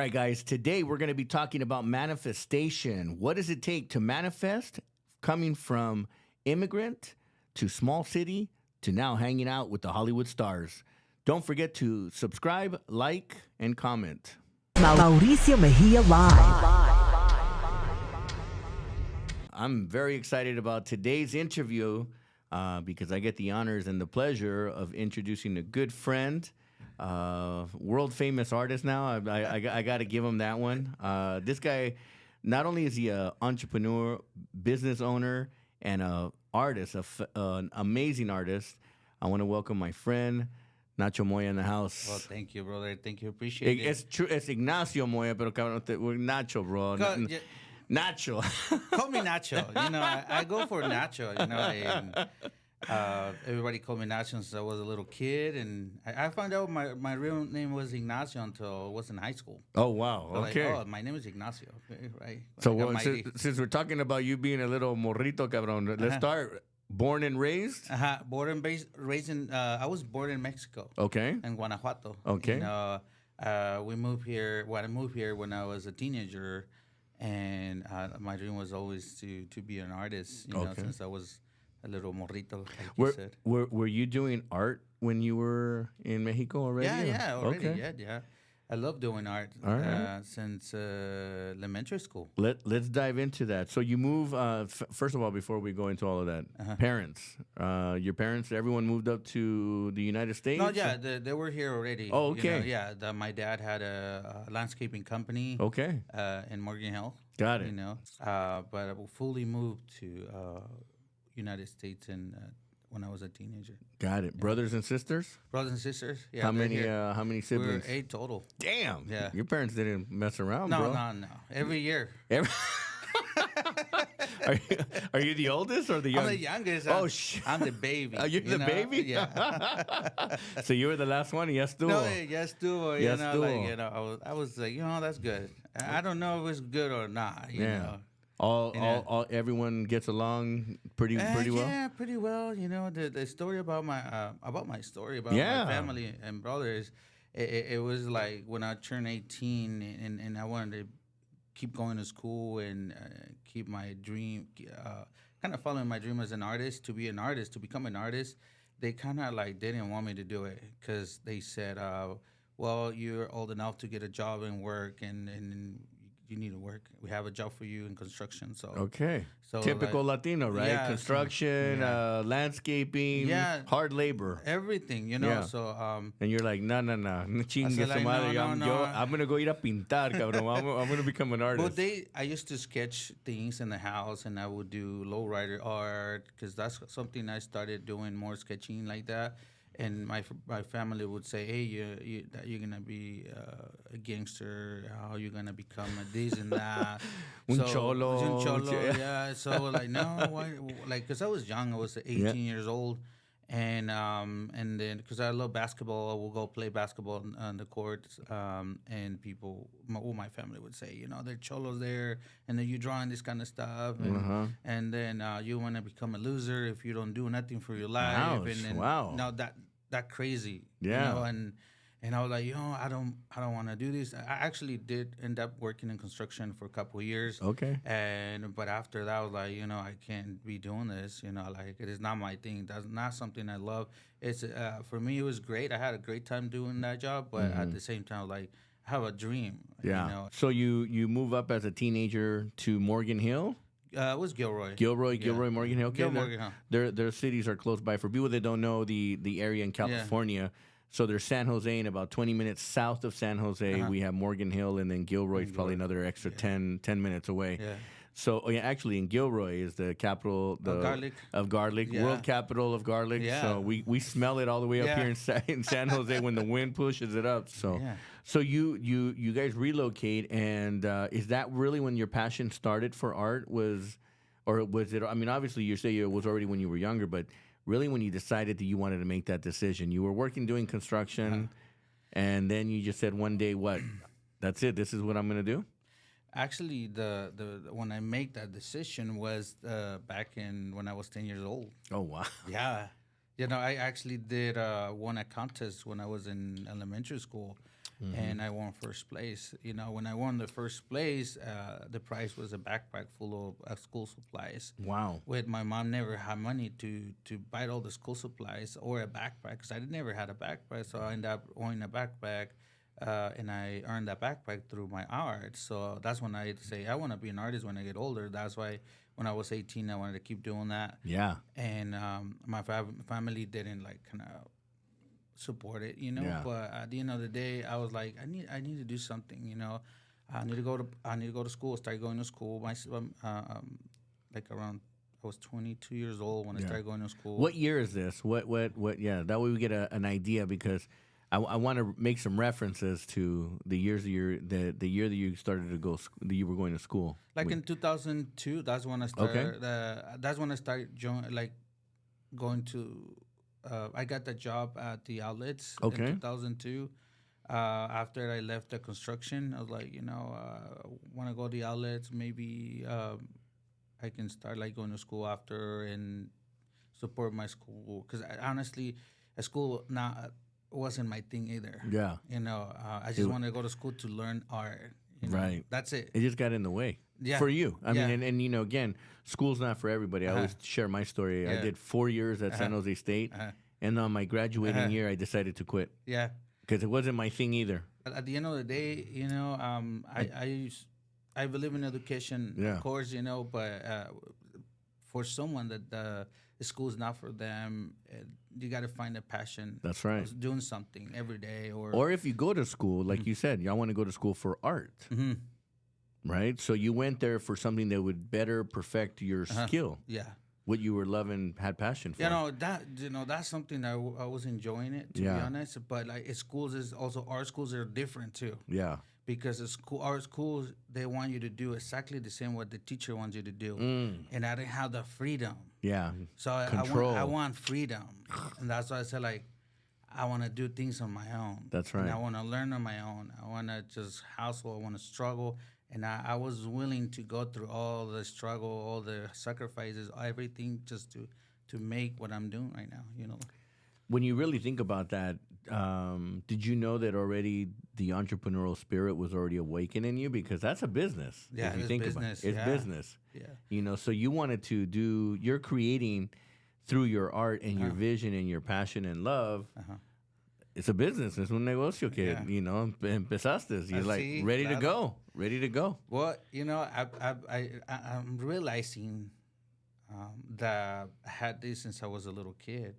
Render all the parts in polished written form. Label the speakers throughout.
Speaker 1: right, guys. Today we're going to be talking about manifestation. What does it take to manifest coming from immigrant to small city to now hanging out with the Hollywood stars? Don't forget to subscribe, like, and comment.
Speaker 2: Mauricio Mejia Live.
Speaker 1: I'm very excited about today's interview because I get the honors and the pleasure of introducing a good friend, world famous artist now. I got to give him that one. This guy, not only is he an entrepreneur, business owner, and an artist, an amazing artist, I want to welcome my friend, Nacho Moya in the house.
Speaker 3: Well, thank you, brother. Thank you. Appreciate it.
Speaker 1: It's true. It's Ignacio Moya, pero cabrón, we're Nacho, bro. Nacho.
Speaker 3: Call me Nacho. You know, I go for Nacho. You know, and everybody called me Nacho since I was a little kid, and I found out my real name was Ignacio until I was in high school.
Speaker 1: Oh wow!
Speaker 3: So
Speaker 1: okay.
Speaker 3: Like, my name is Ignacio. Okay, right.
Speaker 1: So since we're talking about you being a little morrito, cabrón, let's start. Born and raised?
Speaker 3: Born and raised in. I was born in Mexico.
Speaker 1: Okay.
Speaker 3: In Guanajuato.
Speaker 1: Okay.
Speaker 3: And, we moved here. Well, I moved here when I was a teenager. And my dream was always to be an artist, you know, since I was a little morrito, like you said.
Speaker 1: Were you doing art when you were in Mexico already?
Speaker 3: Yeah, already. Okay. Yeah. I love doing art since elementary school.
Speaker 1: Let's dive into that. So you move, first of all, before we go into all of that, parents. Your parents, everyone moved up to the United States?
Speaker 3: No, yeah, they were here already.
Speaker 1: Oh, okay.
Speaker 3: You know, yeah, my dad had a landscaping company.
Speaker 1: Okay.
Speaker 3: In Morgan Hill.
Speaker 1: Got it.
Speaker 3: You know, but I fully moved to United States when I was a teenager.
Speaker 1: Got it. Yeah. Brothers and sisters?
Speaker 3: Brothers and sisters. Yeah.
Speaker 1: How many siblings?
Speaker 3: We're 8 total.
Speaker 1: Damn.
Speaker 3: Yeah.
Speaker 1: Your parents didn't mess around,
Speaker 3: bro.
Speaker 1: No.
Speaker 3: Every year.
Speaker 1: Are you the oldest or the youngest?
Speaker 3: I'm the youngest.
Speaker 1: Oh, shit.
Speaker 3: I'm the baby.
Speaker 1: Are you the baby?
Speaker 3: Yeah.
Speaker 1: So you were the last one? Yes, estuvo.
Speaker 3: No, yes, estuvo. I was like, that's good. I don't know if it's good or not, you know.
Speaker 1: All everyone gets along pretty well.
Speaker 3: Yeah, pretty well. You know, the story about my story about my family and brothers. It was like when I turned 18 and I wanted to keep going to school and keep my dream, kind of following my dream as an artist, to become an artist. They kind of like didn't want me to do it because they said, "Well, you're old enough to get a job and work, and you need to work. We have a job for you in construction." So
Speaker 1: typical Latino, right?
Speaker 3: Yeah,
Speaker 1: construction, landscaping, hard labor,
Speaker 3: everything, you know.
Speaker 1: Yeah.
Speaker 3: So
Speaker 1: and you're like, no, chingue su madre. I'm gonna go ir a pintar, cabrón. I'm gonna become an artist.
Speaker 3: But I used to sketch things in the house, and I would do lowrider art because that's something I started doing, more sketching like that. And my family would say, "Hey, you're gonna be a gangster. How you gonna become this and that?"
Speaker 1: Un cholo,
Speaker 3: yeah. So like, no, why? Like, cause I was young. I was 18 years old, and then because I love basketball, I will go play basketball on the courts. And my family would say, they're cholos there, and then you drawing this kind of stuff, and then you want to become a loser if you don't do nothing for your life.
Speaker 1: Ouch.
Speaker 3: And then,
Speaker 1: wow.
Speaker 3: That crazy,
Speaker 1: yeah.
Speaker 3: And I was like, I don't want to do this. I actually did end up working in construction for a couple of years.
Speaker 1: Okay.
Speaker 3: But after that, I was like, I can't be doing this. Like it is not my thing. That's not something I love. It's for me, it was great. I had a great time doing that job, but at the same time, like I have a dream.
Speaker 1: Yeah. So you move up as a teenager to Morgan Hill.
Speaker 3: It was Gilroy,
Speaker 1: Morgan Hill. Okay,
Speaker 3: Morgan Hill.
Speaker 1: Their cities are close by. For people that don't know the area in California, so there's San Jose, and about 20 minutes south of San Jose, we have Morgan Hill, and then Gilroy is probably another extra 10 minutes away. Yeah. So actually, in Gilroy is the capital of garlic, world capital of garlic. Yeah. So we smell it all the way up here in San Jose when the wind pushes it up. So. Yeah. So you guys relocate, and is that really when your passion started for art? Or was it? I mean, obviously you say it was already when you were younger, but really when you decided that you wanted to make that decision, you were working doing construction, and then you just said one day, "What? That's it. This is what I'm going to do."
Speaker 3: Actually, the when I made that decision was back when I was 10 years old.
Speaker 1: Oh wow!
Speaker 3: Yeah, I actually did won a contest when I was in elementary school. and I won first place. You know, when I won the first place, the prize was a backpack full of school supplies.
Speaker 1: Wow.
Speaker 3: With my mom never had money to buy all the school supplies or a backpack because I never had a backpack, so I ended up owning a backpack. And I earned that backpack through my art. So that's when I say I want to be an artist when I get older. That's why when I was 18, I wanted to keep doing that.
Speaker 1: Yeah.
Speaker 3: And my family didn't like kind of support it, you know.
Speaker 1: Yeah.
Speaker 3: But at the end of the day, I was like, I need to do something, you know. I need to go to school. Start going to school. Like around I was 22 years old when I started going to school.
Speaker 1: What year is this? What? Yeah, that way we get an idea because I want to make some references to the years the year that you started to go that you were going to school.
Speaker 3: Like in 2002, that's when I started. That's when I started going to. I got the job at the outlets in 2002. After I left the construction, I was like, you know, want to go to the outlets. Maybe I can start like going to school after and support my school because honestly, a school wasn't my thing either.
Speaker 1: Yeah.
Speaker 3: You know, I just wanted to go to school to learn art. You know?
Speaker 1: Right.
Speaker 3: That's it.
Speaker 1: It just got in the way.
Speaker 3: Yeah.
Speaker 1: For you. I mean, and you know, again, school's not for everybody. I always share my story. I did 4 years at San Jose State. And on my graduating year, I decided to quit.
Speaker 3: Yeah.
Speaker 1: Because it wasn't my thing either.
Speaker 3: At the end of the day, you know, I believe in education, of course, you know, but for someone that the school is not for them, you got to find a passion.
Speaker 1: That's right.
Speaker 3: Doing something every day,
Speaker 1: or if you go to school, like you said, y'all want to go to school for art, right? So you went there for something that would better perfect your skill.
Speaker 3: Yeah.
Speaker 1: What you were loving, had passion for.
Speaker 3: That's something I was enjoying it, to be honest. But like schools is also art schools are different too. Yeah. Because art schools, they want you to do exactly the same what the teacher wants you to do, and I didn't have the freedom. Yeah. So I want freedom, and that's why I said like, I want to do things on my own. That's right. And I want to learn on my own. I want to just hustle. I want to struggle, and I was willing to go through all the struggle, all the sacrifices, everything just to make what I'm doing right now. You know.
Speaker 1: When you really think about that, did you know that already the entrepreneurial spirit was already awakened in you? Because that's a business.
Speaker 3: Yeah,
Speaker 1: if you think
Speaker 3: business.
Speaker 1: About it. It's business.
Speaker 3: Yeah.
Speaker 1: You know, so you wanted to you're creating through your art and your vision and your passion and love. It's a business. Es un negocio que, you know, empezaste. You're like ready to go. Ready to go.
Speaker 3: Well, you know, I'm realizing that I had this since I was a little kid.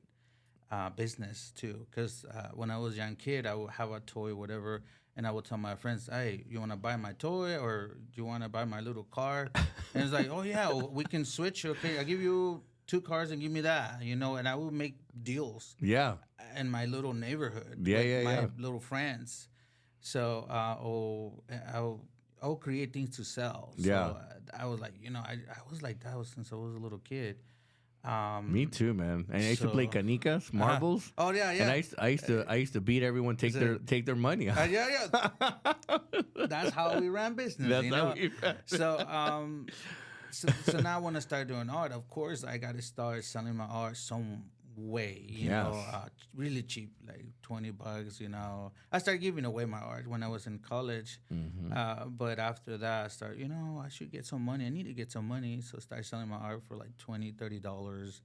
Speaker 3: Business too, because when I was a young kid, I would have a toy, whatever, and I would tell my friends, "Hey, you want to buy my toy, or do you want to buy my little car?" And it's like, "Oh yeah, we can switch. Okay, I'll give you 2 cars and give me that, you know." And I would make deals. Yeah. In my little neighborhood. With my little friends. So I'll create things to sell. So I was like, you know, I was like that since I was a little kid.
Speaker 1: Me too, man. And I used to play canicas, marbles.
Speaker 3: Oh yeah, yeah.
Speaker 1: And I used to beat everyone, take their money.
Speaker 3: Yeah. That's how we ran business.
Speaker 1: That's
Speaker 3: you know?
Speaker 1: how we ran.
Speaker 3: So now when I start doing art, of course I got to start selling my art some way. You know, really cheap, like $20. You know, I started giving away my art when I was in college. But after that, I started, you know, I should get some money. I need to get some money, so I started selling my art for like $20, $30.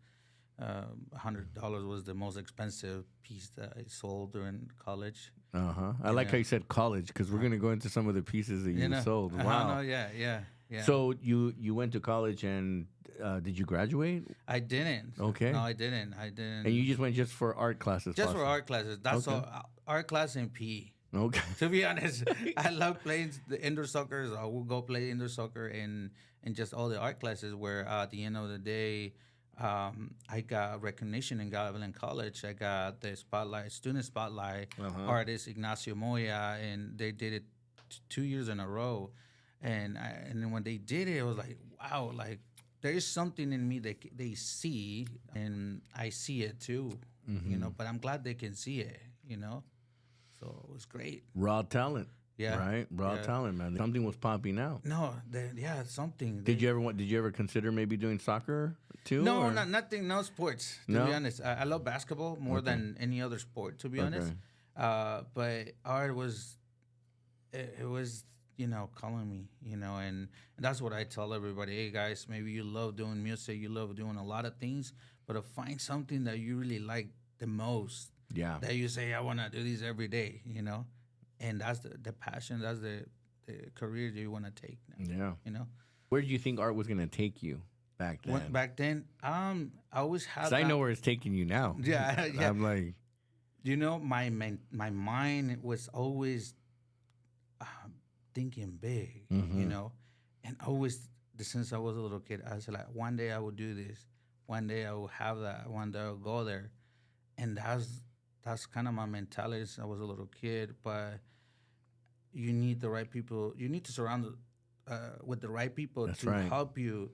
Speaker 3: $100 was the most expensive piece that I sold during college.
Speaker 1: I like how you said college because we're gonna go into some of the pieces that you sold. Wow.
Speaker 3: Yeah.
Speaker 1: So you went to college and did you graduate?
Speaker 3: I didn't.
Speaker 1: Okay.
Speaker 3: No, I didn't. And
Speaker 1: you just went just for art classes?
Speaker 3: Just for art classes. That's all. Art class and PE.
Speaker 1: Okay.
Speaker 3: To be honest, I love playing the indoor soccer. So I will go play indoor soccer and just all the art classes where at the end of the day, I got recognition in Galvin College. I got the student spotlight, artist Ignacio Moya, and they did it 2 years in a row. And then when they did it, I was like, wow, like there is something in me that they see, and I see it too, you know. But I'm glad they can see it, you know. So it was great.
Speaker 1: Raw talent. Yeah. Right? Raw talent, man. Something was popping out.
Speaker 3: No, something.
Speaker 1: Did you ever consider maybe doing soccer too?
Speaker 3: No, nothing. No sports. To be honest, I love basketball more than any other sport. To be honest, but art was it was, calling me, and that's what I tell everybody. Hey, guys, maybe you love doing music, you love doing a lot of things, but to find something that you really like the most.
Speaker 1: Yeah.
Speaker 3: That you say, I want to do this every day, and that's the passion, that's the career that you want to take now,
Speaker 1: Yeah. Where do you think art was going to take you back then?
Speaker 3: Back then, I always had.
Speaker 1: I know where it's taking you now.
Speaker 3: Yeah, yeah.
Speaker 1: I'm like,
Speaker 3: my mind was always thinking big, and always since I was a little kid, I was like, one day I will do this, one day I will have that, one day I'll go there, and that's kind of my mentality since I was a little kid. But you need the right people. You need to surround with the right people to help you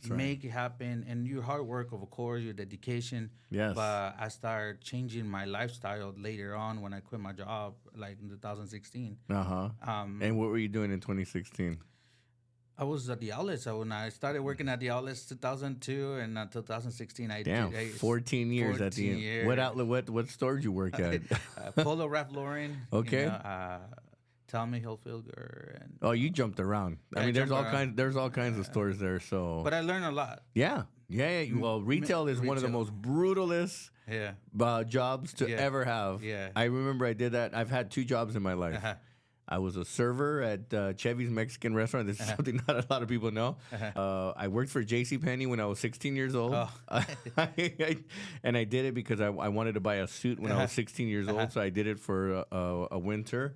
Speaker 3: make it happen. And your hard work, of course, your dedication.
Speaker 1: Yes.
Speaker 3: But I started changing my lifestyle later on when I quit my job, like in 2016.
Speaker 1: And what were you doing in 2016?
Speaker 3: I was at the outlets. When I started working at the outlets 2002 and 2016, I
Speaker 1: did. 14 years 14 at the end. Years. What outlet? What store did you work at?
Speaker 3: Polo Ralph Lauren.
Speaker 1: Okay.
Speaker 3: Tommy Hilfiger. And
Speaker 1: you jumped around. I mean, there's all kinds of stores there. So,
Speaker 3: but I learned a lot.
Speaker 1: Yeah. Well, retail is one of the most brutalest jobs to ever have.
Speaker 3: Yeah.
Speaker 1: I remember I did that. I've had 2 jobs in my life. I was a server at Chevy's Mexican restaurant. This is something not a lot of people know. I worked for JCPenney when I was 16 years old. And I did it because I wanted to buy a suit when I was 16 years old. So I did it for a winter.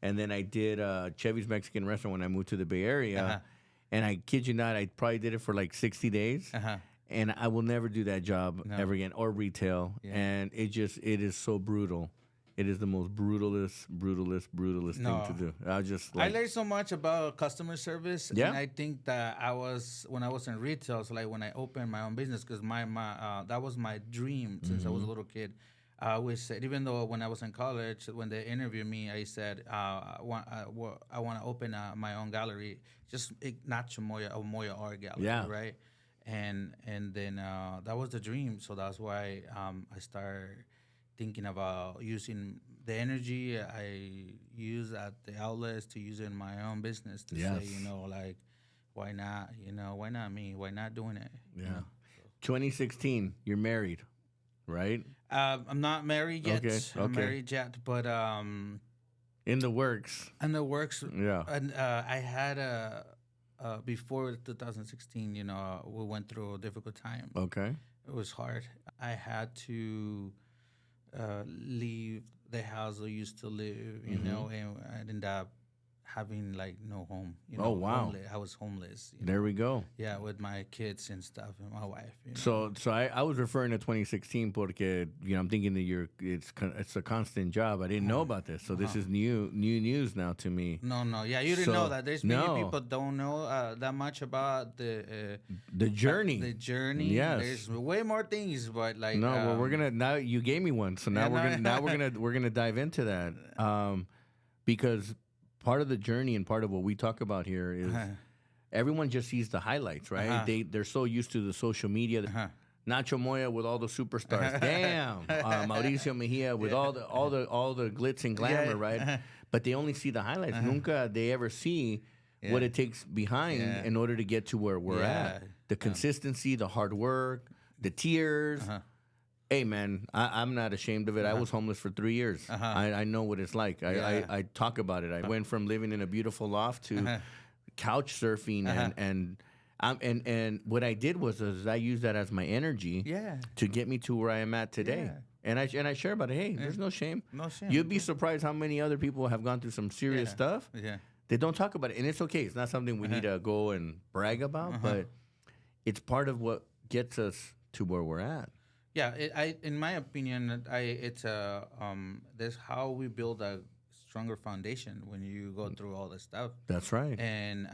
Speaker 1: And then I did Chevy's Mexican restaurant when I moved to the Bay Area. And I kid you not, I probably did it for like 60 days. And I will never do that job ever again, or retail. Yeah. And it is so brutal. It is the most brutalest thing to do. I
Speaker 3: learned so much about customer service. Yeah. And I think that when I was in retail, so like when I opened my own business, because that was my dream since I was a little kid. I always said, even though when I was in college, when they interviewed me, I said, I want to open my own gallery, just Nacho Moya, a Moya art gallery, right? And then that was the dream. So that's why I started thinking about using the energy I use at the outlets to use it in my own business to say, like, why not? Why not me? Why not doing it?
Speaker 1: Yeah. 2016, you're married, right?
Speaker 3: I'm not married yet.
Speaker 1: Okay.
Speaker 3: I'm married yet, but
Speaker 1: in the works.
Speaker 3: Yeah. And I had before 2016, we went through a difficult time.
Speaker 1: Okay.
Speaker 3: It was hard. I had to leave the house I used to live, and I ended up having like no home.
Speaker 1: Oh wow!
Speaker 3: I was homeless.
Speaker 1: There we go.
Speaker 3: Yeah, with my kids and stuff and my wife.
Speaker 1: So I was referring to 2016 porque I'm thinking that it's a constant job. I didn't know about this, so this is new news now to me.
Speaker 3: No, yeah, you didn't know that. There's many people don't know that much about the
Speaker 1: journey.
Speaker 3: The journey.
Speaker 1: Yes,
Speaker 3: there's way more things, but like
Speaker 1: well, we're gonna now. You gave me one, so now we're gonna dive into that because. Part of the journey and part of what we talk about here is everyone just sees the highlights, right? They're so used to the social media. Nacho Moya with all the superstars, damn. Mauricio Mejia with all the glitz and glamour, right? But they only see the highlights. Nunca they ever see what it takes behind in order to get to where we're at. The consistency, the hard work, the tears. Hey, man, I'm not ashamed of it. I was homeless for 3 years. I know what it's like. I talk about it. I went from living in a beautiful loft to couch surfing, and what I did was I used that as my energy to get me to where I am at today. And I share about it. Hey, there's no shame.
Speaker 3: No shame.
Speaker 1: You'd be surprised how many other people have gone through some serious stuff. They don't talk about it, and it's okay. It's not something we need to go and brag about, but it's part of what gets us to where we're at.
Speaker 3: Yeah, in my opinion, it's that's how we build a stronger foundation when you go through all this stuff.
Speaker 1: That's right.
Speaker 3: And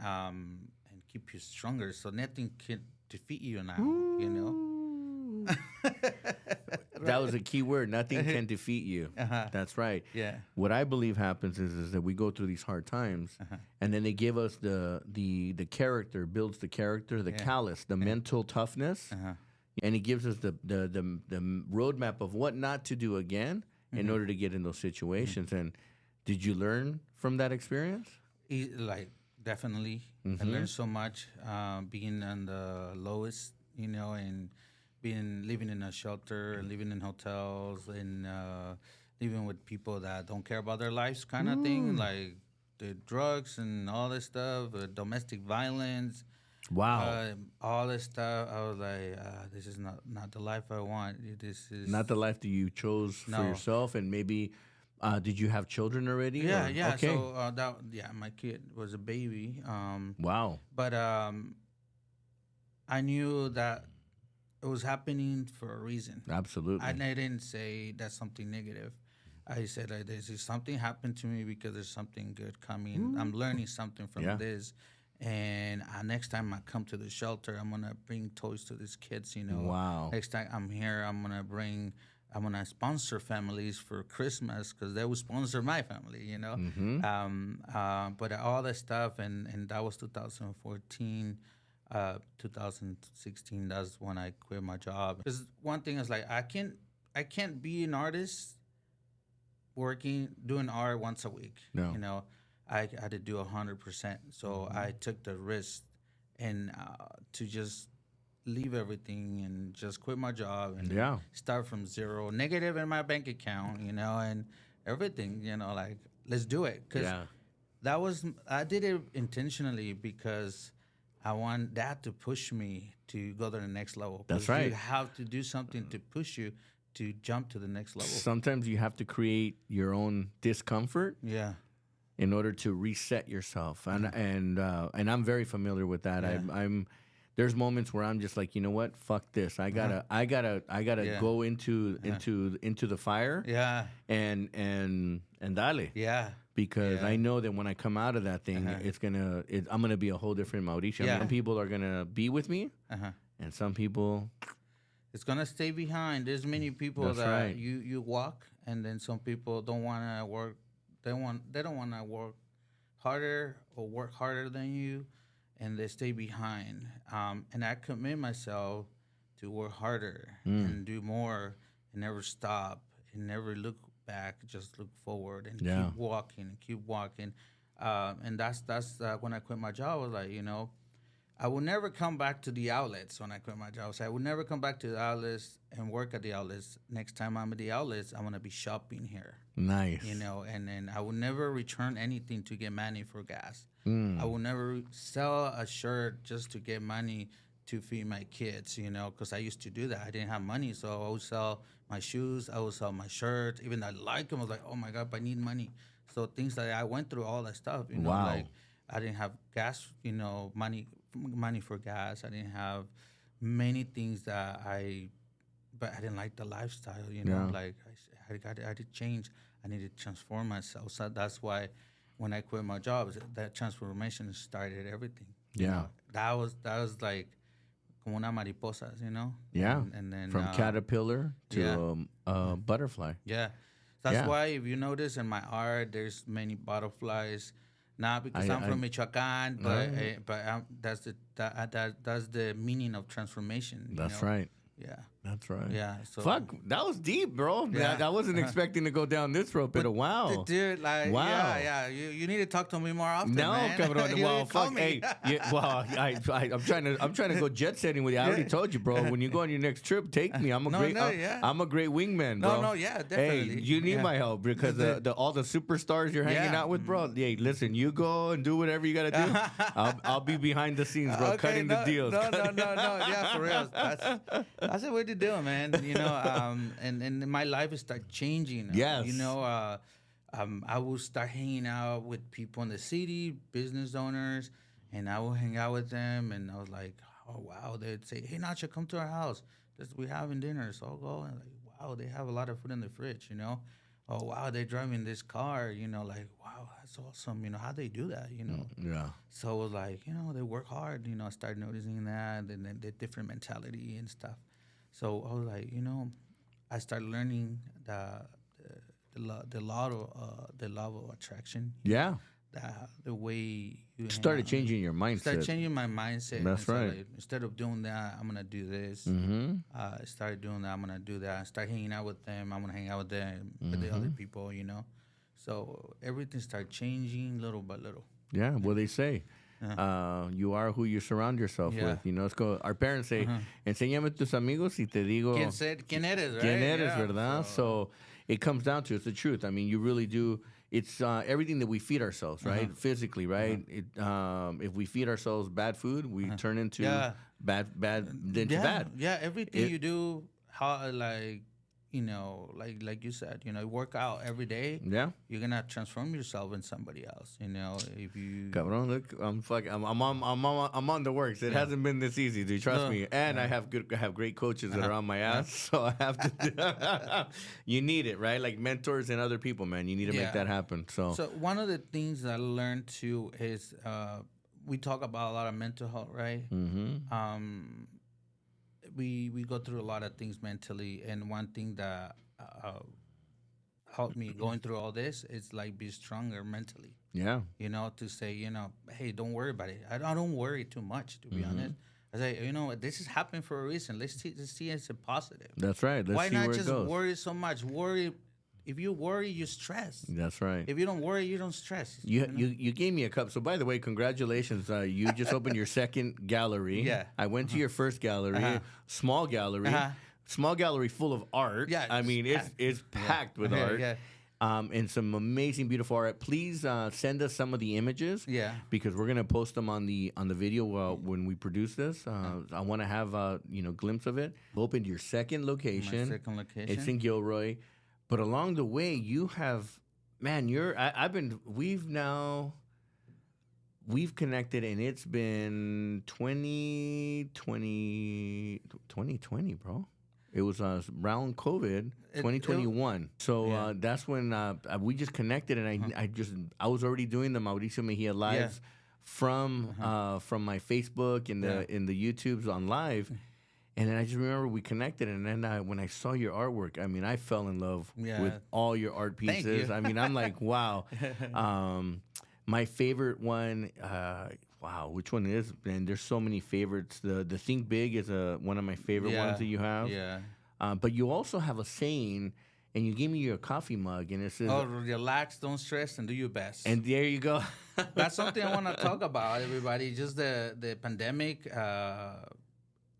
Speaker 3: keep you stronger, so nothing can defeat you now.
Speaker 1: That was a key word. Nothing can defeat you. That's right.
Speaker 3: Yeah.
Speaker 1: What I believe happens is that we go through these hard times, and then they give us the character, builds the character, the callous, the mental toughness. And it gives us the roadmap of what not to do again in order to get in those situations. And Did you learn from that experience?
Speaker 3: Like, definitely. I learned so much being on the lowest, and living in a shelter and living in hotels and living with people that don't care about their lives, kind of thing, like the drugs and all this stuff, domestic violence.
Speaker 1: Wow.
Speaker 3: All this stuff. I was like, this is not the life I want. This is
Speaker 1: not the life that you chose for yourself. And maybe, did you have children already?
Speaker 3: Yeah,
Speaker 1: or?
Speaker 3: yeah.
Speaker 1: Okay.
Speaker 3: So my kid was a baby.
Speaker 1: Wow.
Speaker 3: But I knew that it was happening for a reason.
Speaker 1: Absolutely.
Speaker 3: I didn't say that's something negative. I said like, this is something happened to me because there's something good coming. I'm learning something from this. And next time I come to the shelter, I'm gonna bring toys to these kids.
Speaker 1: Wow.
Speaker 3: Next time I'm here, I'm gonna sponsor families for Christmas because they will sponsor my family. But all that stuff, and that was 2014. 2016. That's when I quit my job. Because one thing is like I can't be an artist doing art once a week.
Speaker 1: No.
Speaker 3: I had to do 100%. So I took the risk and to just leave everything and just quit my job and start from zero, negative in my bank account, and everything, like let's do it. Because I did it intentionally because I want that to push me to go to the next level.
Speaker 1: That's right.
Speaker 3: You have to do something to push you to jump to the next level.
Speaker 1: Sometimes you have to create your own discomfort.
Speaker 3: Yeah.
Speaker 1: In order to reset yourself, and I'm very familiar with that. I'm there's moments where I'm just like, you know what, fuck this. I gotta go into the fire.
Speaker 3: Yeah.
Speaker 1: And dale.
Speaker 3: Yeah.
Speaker 1: Because I know that when I come out of that thing, I'm gonna be a whole different Mauricio.
Speaker 3: Yeah.
Speaker 1: Some people are gonna be with me, and some people
Speaker 3: it's gonna stay behind. There's many people that you walk, and then some people don't want to work. They don't want to work harder or work harder than you, and they stay behind. And I commit myself to work harder and do more and never stop and never look back, just look forward and keep walking. And that's when I quit my job. I was like, I will never come back to the outlets when I quit my job. So I would never come back to the outlets and work at the outlets. Next time I'm at the outlets, I'm going to be shopping here.
Speaker 1: Nice.
Speaker 3: And then I will never return anything to get money for gas. I will never sell a shirt just to get money to feed my kids, because I used to do that. I didn't have money, so I would sell my shoes. I would sell my shirts. Even though I like them, I was like, oh, my God, I need money. So things that I went through, all that stuff,
Speaker 1: wow.
Speaker 3: Like I didn't have gas, money for gas. I didn't have many things but I didn't like the lifestyle, like I had to change. I needed to transform myself. So that's why when I quit my job, that transformation started everything. That was like como una mariposa,
Speaker 1: Yeah.
Speaker 3: And then
Speaker 1: from caterpillar to butterfly.
Speaker 3: Yeah. That's why if you notice in my art, there's many butterflies. Not because I'm from Michoacan, but that's the meaning of transformation.
Speaker 1: That's right.
Speaker 3: Yeah.
Speaker 1: That's right.
Speaker 3: Yeah. So
Speaker 1: fuck, that was deep, bro.
Speaker 3: Yeah.
Speaker 1: I wasn't expecting to go down this road, but wow.
Speaker 3: Dude, like,
Speaker 1: wow.
Speaker 3: Yeah. You need to talk to me more often,
Speaker 1: no,
Speaker 3: man.
Speaker 1: Cabrón. Well, fuck. Hey, I'm trying to go jet setting with you. I already told you, bro. When you go on your next trip, take me. I'm a great wingman, bro.
Speaker 3: Yeah, definitely.
Speaker 1: Hey, you need my help because all the superstars you're hanging out with, bro. Hey, listen, you go and do whatever you gotta do. I'll be behind the scenes, bro, cutting the deals.
Speaker 3: No. Yeah, for real. That's the way to do it, man. And my life start changing.
Speaker 1: Yes.
Speaker 3: I will start hanging out with people in the city, business owners, and I will hang out with them. And I was like, oh wow, they'd say, hey Nacho, come to our house. We're having dinner. So I'll go and like, wow, they have a lot of food in the fridge. Oh wow, they're driving this car. Like, wow, that's awesome. How they do that.
Speaker 1: Yeah. So
Speaker 3: it was like, they work hard. I started noticing that, and then the different mentality and stuff. So I was like, I started learning the law of attraction.
Speaker 1: Yeah.
Speaker 3: The way you
Speaker 1: started changing your mindset.
Speaker 3: Started changing my mindset.
Speaker 1: That's right.
Speaker 3: Like, instead of doing that, I'm gonna do this. I started doing that. I'm gonna do that. I start hanging out with them. I'm gonna hang out with them with the other people. So everything started changing little by little.
Speaker 1: Yeah, well, they say you are who you surround yourself with. You know, it's our parents say, enséñame tus amigos y te digo
Speaker 3: ¿Quién eres, right?
Speaker 1: quién eres, ¿verdad? So it comes down to, it's the truth. I mean, you really do. It's everything that we feed ourselves, right? Physically, right? If we feed ourselves bad food, we turn into bad.
Speaker 3: Yeah, everything you do, like you said, work out every day.
Speaker 1: Yeah,
Speaker 3: you're gonna transform yourself in somebody else. If you,
Speaker 1: Cabrón, look, I'm on the works. It hasn't been this easy, dude. Trust me. And I have great coaches that are on my ass, so I have to. You need it, right? Like mentors and other people, man. You need to make that happen. So
Speaker 3: one of the things that I learned too is we talk about a lot of mental health, right? Mm-hmm. We go through a lot of things mentally, and one thing that helped me going through all this is like be stronger mentally.
Speaker 1: Yeah,
Speaker 3: to say, hey, don't worry about it. I don't worry too much, to be honest. I say, this is happening for a reason. Let's see it as a positive.
Speaker 1: That's right.
Speaker 3: Why not just worry so much? Worry. If you worry, you stress.
Speaker 1: That's right.
Speaker 3: If you don't worry, you don't stress.
Speaker 1: You gave me a cup. So by the way, congratulations. You just opened your second gallery.
Speaker 3: Yeah.
Speaker 1: I went to your first gallery, small gallery, small gallery full of art.
Speaker 3: Yeah.
Speaker 1: I mean, it's packed with art. Yeah. And some amazing, beautiful art. Please send us some of the images.
Speaker 3: Yeah.
Speaker 1: Because we're gonna post them on the video when we produce this. I want to have glimpse of it. Opened your second location.
Speaker 3: My second location.
Speaker 1: It's in Gilroy. But along the way, you have, man, we've connected, and it's been 2020, bro. It was around COVID, 2021. So that's when we just connected, and I was already doing the Mauricio Mejia lives from my Facebook and the YouTubes on live. And then I just remember we connected, and then when I saw your artwork, I mean, I fell in love with all your art pieces.
Speaker 3: Thank you.
Speaker 1: I mean, I'm like, wow. My favorite one, wow, which one is? And there's so many favorites. The Think Big is one of my favorite ones that you have.
Speaker 3: Yeah.
Speaker 1: But you also have a saying, and you gave me your coffee mug, and it says,
Speaker 3: relax, don't stress, and do your best.
Speaker 1: And there you go.
Speaker 3: That's something I want to talk about, everybody. Just the pandemic.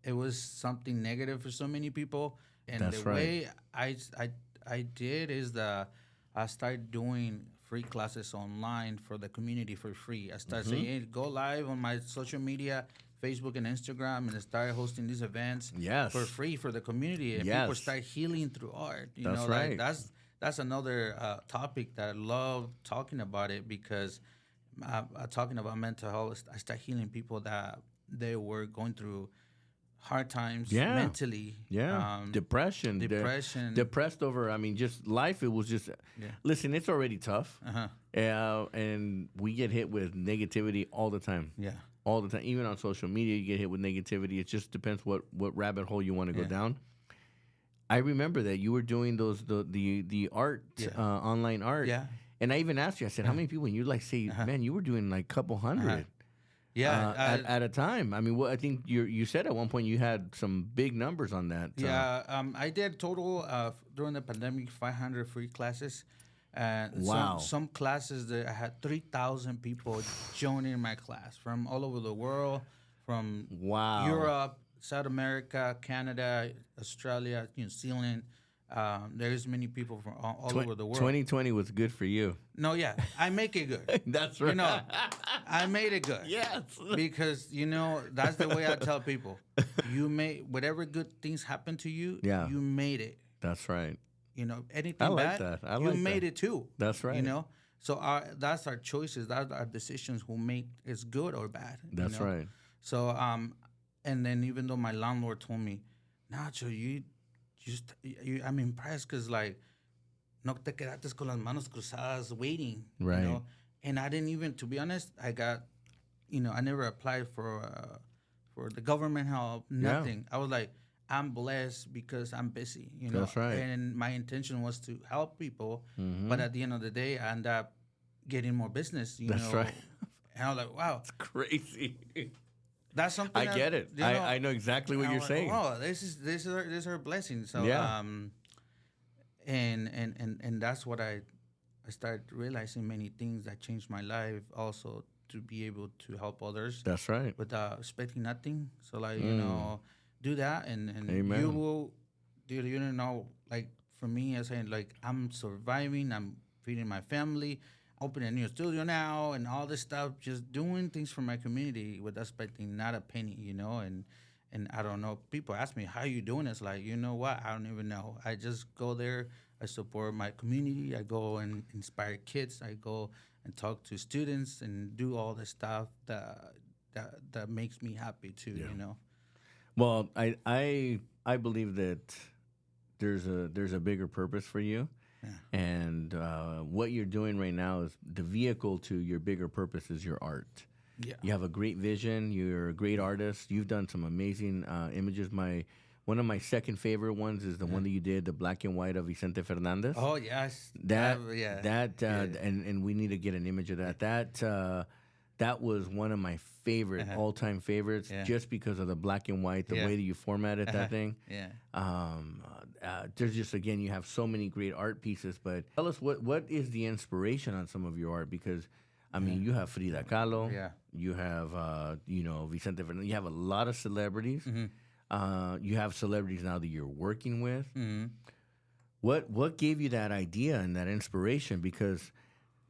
Speaker 3: It was something negative for so many people, and
Speaker 1: That's
Speaker 3: way I did is I started doing free classes online for the community for free. I started saying, hey, go live on my social media, Facebook and Instagram, and I started hosting these events for free for the community, and people start healing through art.
Speaker 1: That's right.
Speaker 3: That's another topic that I love talking about it, because talking about mental health, I start healing people that they were going through hard times mentally.
Speaker 1: Depression. Depressed over, I mean, just life. It was just, listen, it's already tough. And we get hit with negativity all the time.
Speaker 3: Yeah.
Speaker 1: All the time. Even on social media, you get hit with negativity. It just depends what rabbit hole you want to go down. I remember that you were doing the art, online art.
Speaker 3: Yeah.
Speaker 1: And I even asked you, I said, how many people? And you say, man, you were doing like a couple hundred. At a time. I mean, I think you said at one point you had some big numbers on that.
Speaker 3: I did total during the pandemic 500 free classes. And some classes that I had 3,000 people joining my class from all over the world, from Europe, South America, Canada, Australia, New Zealand. There's many people from all over the world. 2020
Speaker 1: was good for you.
Speaker 3: No, I make it good.
Speaker 1: That's right.
Speaker 3: I made it good.
Speaker 1: Yes.
Speaker 3: Because, that's the way I tell people. You made, whatever good things happen to you, you made it.
Speaker 1: That's right.
Speaker 3: Anything
Speaker 1: I like
Speaker 3: bad,
Speaker 1: that.
Speaker 3: you made it too.
Speaker 1: That's right.
Speaker 3: So that's our choices. That's our decisions who make it's good or bad.
Speaker 1: That's right.
Speaker 3: So, and then even though my landlord told me, Nacho, I'm impressed because no te quedaste con las manos cruzadas waiting,
Speaker 1: right?
Speaker 3: And I didn't even, to be honest, I got, I never applied for the government help, nothing. I was like, I'm blessed because I'm busy,
Speaker 1: That's right.
Speaker 3: And my intention was to help people, but at the end of the day, I end up getting more business,
Speaker 1: That's right.
Speaker 3: And I was like, wow,
Speaker 1: it's crazy.
Speaker 3: That's something
Speaker 1: I get it. I know exactly what you're saying.
Speaker 3: Oh, this is her blessing. So
Speaker 1: yeah.
Speaker 3: And that's what I I started realizing many things that changed my life. Also, to be able to help others.
Speaker 1: That's right.
Speaker 3: Without expecting nothing. So like you know, do that, and
Speaker 1: Amen.
Speaker 3: you will. Dude, you don't know. Like for me, I saying like I'm surviving. I'm feeding my family. Opening a new studio now, and all this stuff. Just doing things for my community without expecting not a penny. You know, and I don't know. People ask me how you doing. It's like you know what? I don't even know. I just go there. I support my community. I go and inspire kids. I go and talk to students and do all the stuff that makes me happy too.
Speaker 1: Yeah.
Speaker 3: You know.
Speaker 1: Well, I believe that there's a bigger purpose for you, and what you're doing right now is the vehicle to your bigger purpose is your art.
Speaker 3: Yeah.
Speaker 1: You have a great vision. You're a great artist. You've done some amazing images. One of my second favorite ones is the one that you did, the black and white of Vicente Fernandez.
Speaker 3: Oh yes,
Speaker 1: And we need to get an image of that. That was one of my favorite all-time favorites, just because of the black and white, the way that you formatted that thing. There's just, again, you have so many great art pieces. But tell us what is the inspiration on some of your art, because I mean, you have Frida Kahlo, you have Vicente Fernandez, you have a lot of celebrities. You have celebrities now that you're working with. What gave you that idea and that inspiration? Because,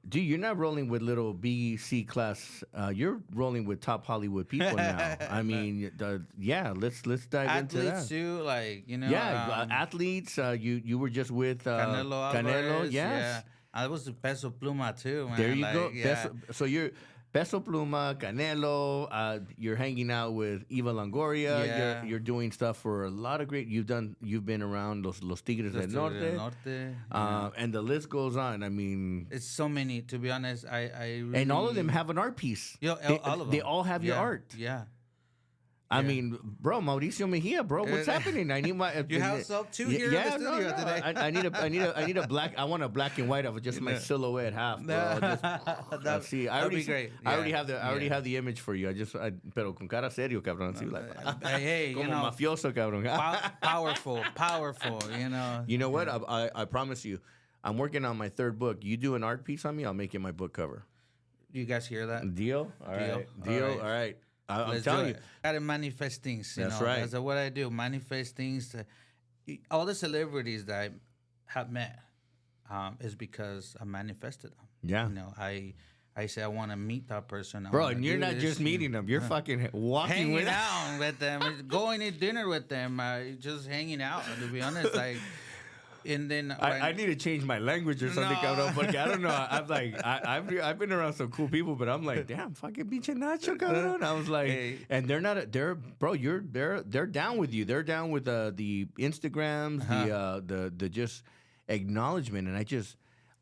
Speaker 1: dude, you're not rolling with little B, C class. You're rolling with top Hollywood people now. I mean, let's dive
Speaker 3: athletes
Speaker 1: into that.
Speaker 3: Too, like you know.
Speaker 1: Athletes. You were just with
Speaker 3: Canelo, Alvarez,
Speaker 1: yes.
Speaker 3: I was the Peso Pluma too, man.
Speaker 1: There you
Speaker 3: like,
Speaker 1: go.
Speaker 3: Yeah.
Speaker 1: So you're Peso Pluma, Canelo. You're hanging out with Eva Longoria.
Speaker 3: Yeah.
Speaker 1: You're doing stuff for a lot of great. You've been around Los Tigres del Norte. And the list goes on. I mean,
Speaker 3: it's so many. To be honest, I really,
Speaker 1: and all of them have an art piece.
Speaker 3: all of them.
Speaker 1: They all have your art.
Speaker 3: Yeah.
Speaker 1: I mean, bro, Mauricio Mejia, bro, what's happening? I need my.
Speaker 3: You have some too here in the studio today.
Speaker 1: I need a black. I want a black and white of just my silhouette half, bro. Let's see. I already,
Speaker 3: be great.
Speaker 1: I already have the. I already have the image for you. Pero con cara serio, cabrón. Así, like,
Speaker 3: hey,
Speaker 1: como
Speaker 3: you know,
Speaker 1: mafioso, cabrón.
Speaker 3: powerful. You know.
Speaker 1: You know what? I promise you, I'm working on my third book. You do an art piece on me, I'll make it my book cover.
Speaker 3: You guys hear that?
Speaker 1: Deal? All right. Deal. All right. I'm telling you.
Speaker 3: Gotta manifest things.
Speaker 1: That's right.
Speaker 3: That's what I do. Manifest things. All the celebrities that I have met is because I manifested them.
Speaker 1: Yeah.
Speaker 3: You know, I say I want to meet that person.
Speaker 1: Bro, and you're not just meeting them. You're fucking walking
Speaker 3: hanging
Speaker 1: with
Speaker 3: out with them, going to dinner with them, just hanging out. To be honest, like. And then
Speaker 1: I need to change my language or something, cabrón, porque I don't know. I'm like, I've been around some cool people, but I'm like, damn, fucking pinche Nacho, cabrón. I was like, and they're down with you. They're down with the Instagrams, the just acknowledgement, and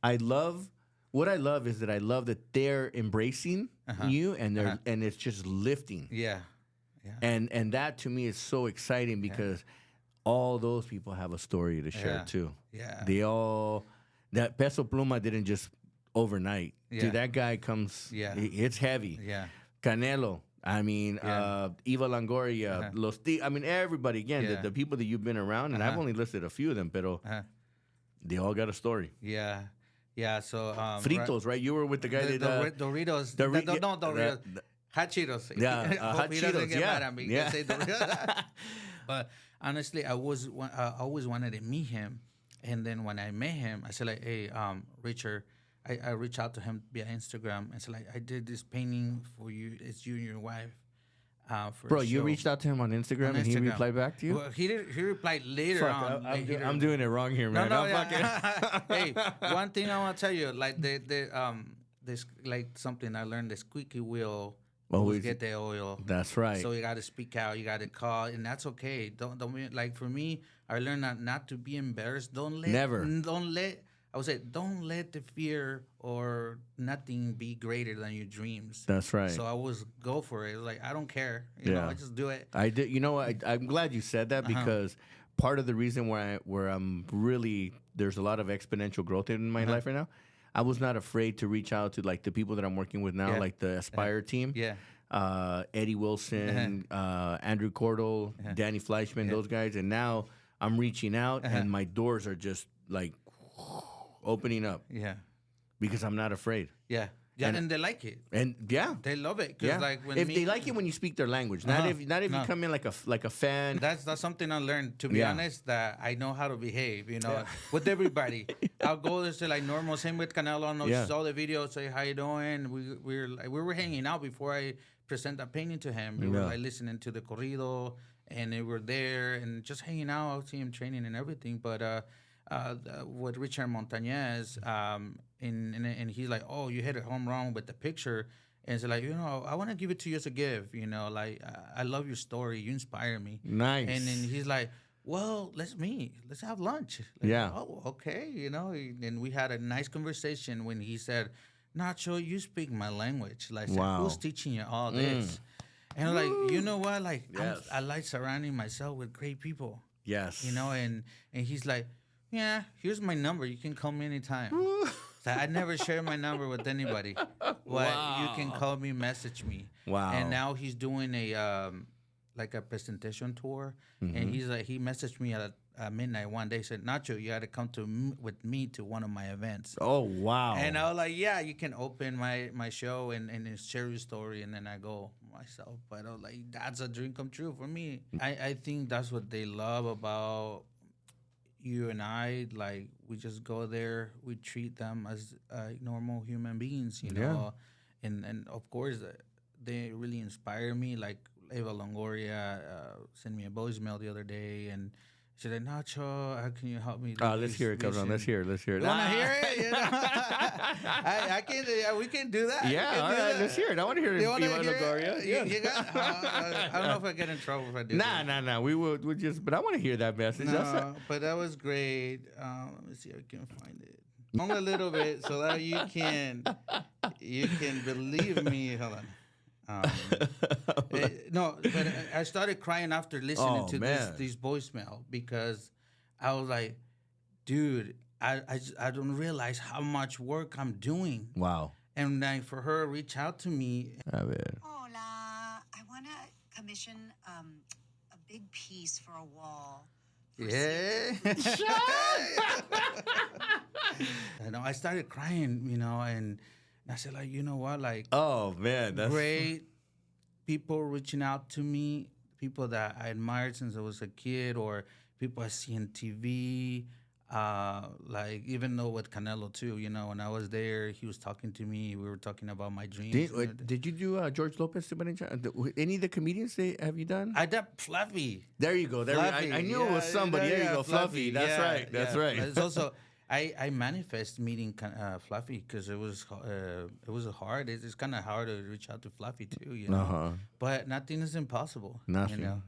Speaker 1: I love. What I love is that I love that they're embracing you, and and it's just lifting.
Speaker 3: Yeah.
Speaker 1: And that to me is so exciting because. All those people have a story to share too.
Speaker 3: Yeah.
Speaker 1: That Peso Pluma didn't just overnight.
Speaker 3: Yeah.
Speaker 1: Dude, that guy comes, it's heavy.
Speaker 3: Yeah.
Speaker 1: Canelo, I mean, Eva Longoria, I mean, everybody, again, the people that you've been around, and I've only listed a few of them, pero they all got a story.
Speaker 3: Yeah. Yeah, so...
Speaker 1: Fritos, right? You were with the guy that...
Speaker 3: Doritos. No, Doritos. Hot Cheetos.
Speaker 1: Yeah, Hot Cheetos,
Speaker 3: mad at me. Say Doritos. But... honestly, I always wanted to meet him, and then when I met him, I said like, "Hey, Richard," I reached out to him via Instagram and said like, "I did this painting for you. It's you and your wife."
Speaker 1: Bro, you reached out to him on Instagram, and he replied back to you?
Speaker 3: Well, he replied later on.
Speaker 1: I'm doing it wrong here, man.
Speaker 3: Hey, one thing I want to tell you, like this like something I learned: the squeaky wheel. Always get the oil.
Speaker 1: That's right.
Speaker 3: So you got to speak out. You got to call, and that's okay. Don't be, like for me. I learned not to be embarrassed. Don't let the fear or nothing be greater than your dreams.
Speaker 1: That's right.
Speaker 3: So I always go for it. Like I don't care. You know, I just do it.
Speaker 1: I did. You know, I'm glad you said that because part of the reason where I'm really there's a lot of exponential growth in my life right now. I was not afraid to reach out to like the people that I'm working with now, like the Aspire team.
Speaker 3: Yeah.
Speaker 1: Eddie Wilson, Andrew Cordell, Danny Fleischman, those guys. And now I'm reaching out and my doors are just like opening up.
Speaker 3: Yeah.
Speaker 1: Because I'm not afraid.
Speaker 3: Yeah. Yeah, and they like it.
Speaker 1: And yeah,
Speaker 3: they love it. Cause like when
Speaker 1: they like it when you speak their language, not if you come in like a fan.
Speaker 3: That's something I learned. To be honest, that I know how to behave. With everybody. I'll go there, say like normal. Same with Canelo. I know saw the video. Say how you doing. We were hanging out before I present that painting to him. We were like listening to the corrido, and they were there and just hanging out. I'll see him training and everything, but. With Richard Montañez, and he's like, oh, you hit a home run with the picture. And it's like, I want to give it to you as a gift. Like, I love your story. You inspire me.
Speaker 1: Nice.
Speaker 3: And then he's like, well, let's have lunch. Like, oh, okay. And we had a nice conversation when he said, Nacho, you speak my language. Like, who's teaching you all this? And I'm like, you know what? Like, I like surrounding myself with great people.
Speaker 1: Yes.
Speaker 3: And he's like, yeah, here's my number. You can call me anytime. So I never share my number with anybody. But you can call me, message me.
Speaker 1: Wow.
Speaker 3: And now he's doing a presentation tour. And he's like, he messaged me at midnight one day, said, Nacho, you got to come with me to one of my events.
Speaker 1: Oh, wow.
Speaker 3: And I was like, yeah, you can open my show and share your story. And then I go myself. But I was like, that's a dream come true for me. I think that's what they love about you and I. Like, we just go there, we treat them as normal human beings, know. And of course, they really inspire me. Like, Eva Longoria sent me a voicemail the other day, and she said, Nacho, how can you help me?
Speaker 1: Let's hear it, come on. Let's hear it.
Speaker 3: You want to hear it? I can. We can do that.
Speaker 1: Yeah, all right. Let's hear it. I want to hear it.
Speaker 3: You want to hear
Speaker 1: Longoria?
Speaker 3: it? You got, I don't know if I get in trouble if I do.
Speaker 1: Nah. We just. But I want to hear that message.
Speaker 3: No, but that was great. Let me see if I can find it. Only a little bit, so that you can believe me. Hold on. No, but I started crying after listening to this voicemail, because I was like, dude, I don't realize how much work I'm doing.
Speaker 1: Wow.
Speaker 3: And like, for her to reach out to me.
Speaker 2: Hola, I want to commission a big piece for a wall.
Speaker 3: Yeah. I started crying, and I said, like, you know what, like,
Speaker 1: oh man, that's
Speaker 3: great people reaching out to me, people that I admired since I was a kid, or people I see on TV. Like, even though with Canelo too, when I was there, he was talking to me. We were talking about my dreams.
Speaker 1: Did you do George Lopez? Any of the comedians have you done?
Speaker 3: I did Fluffy.
Speaker 1: There you go. I knew it was somebody. There you go, Fluffy. That's right. That's right.
Speaker 3: It's also I manifest meeting Fluffy, because it was hard. It's kind of hard to reach out to Fluffy too, But nothing is impossible.
Speaker 1: Nothing.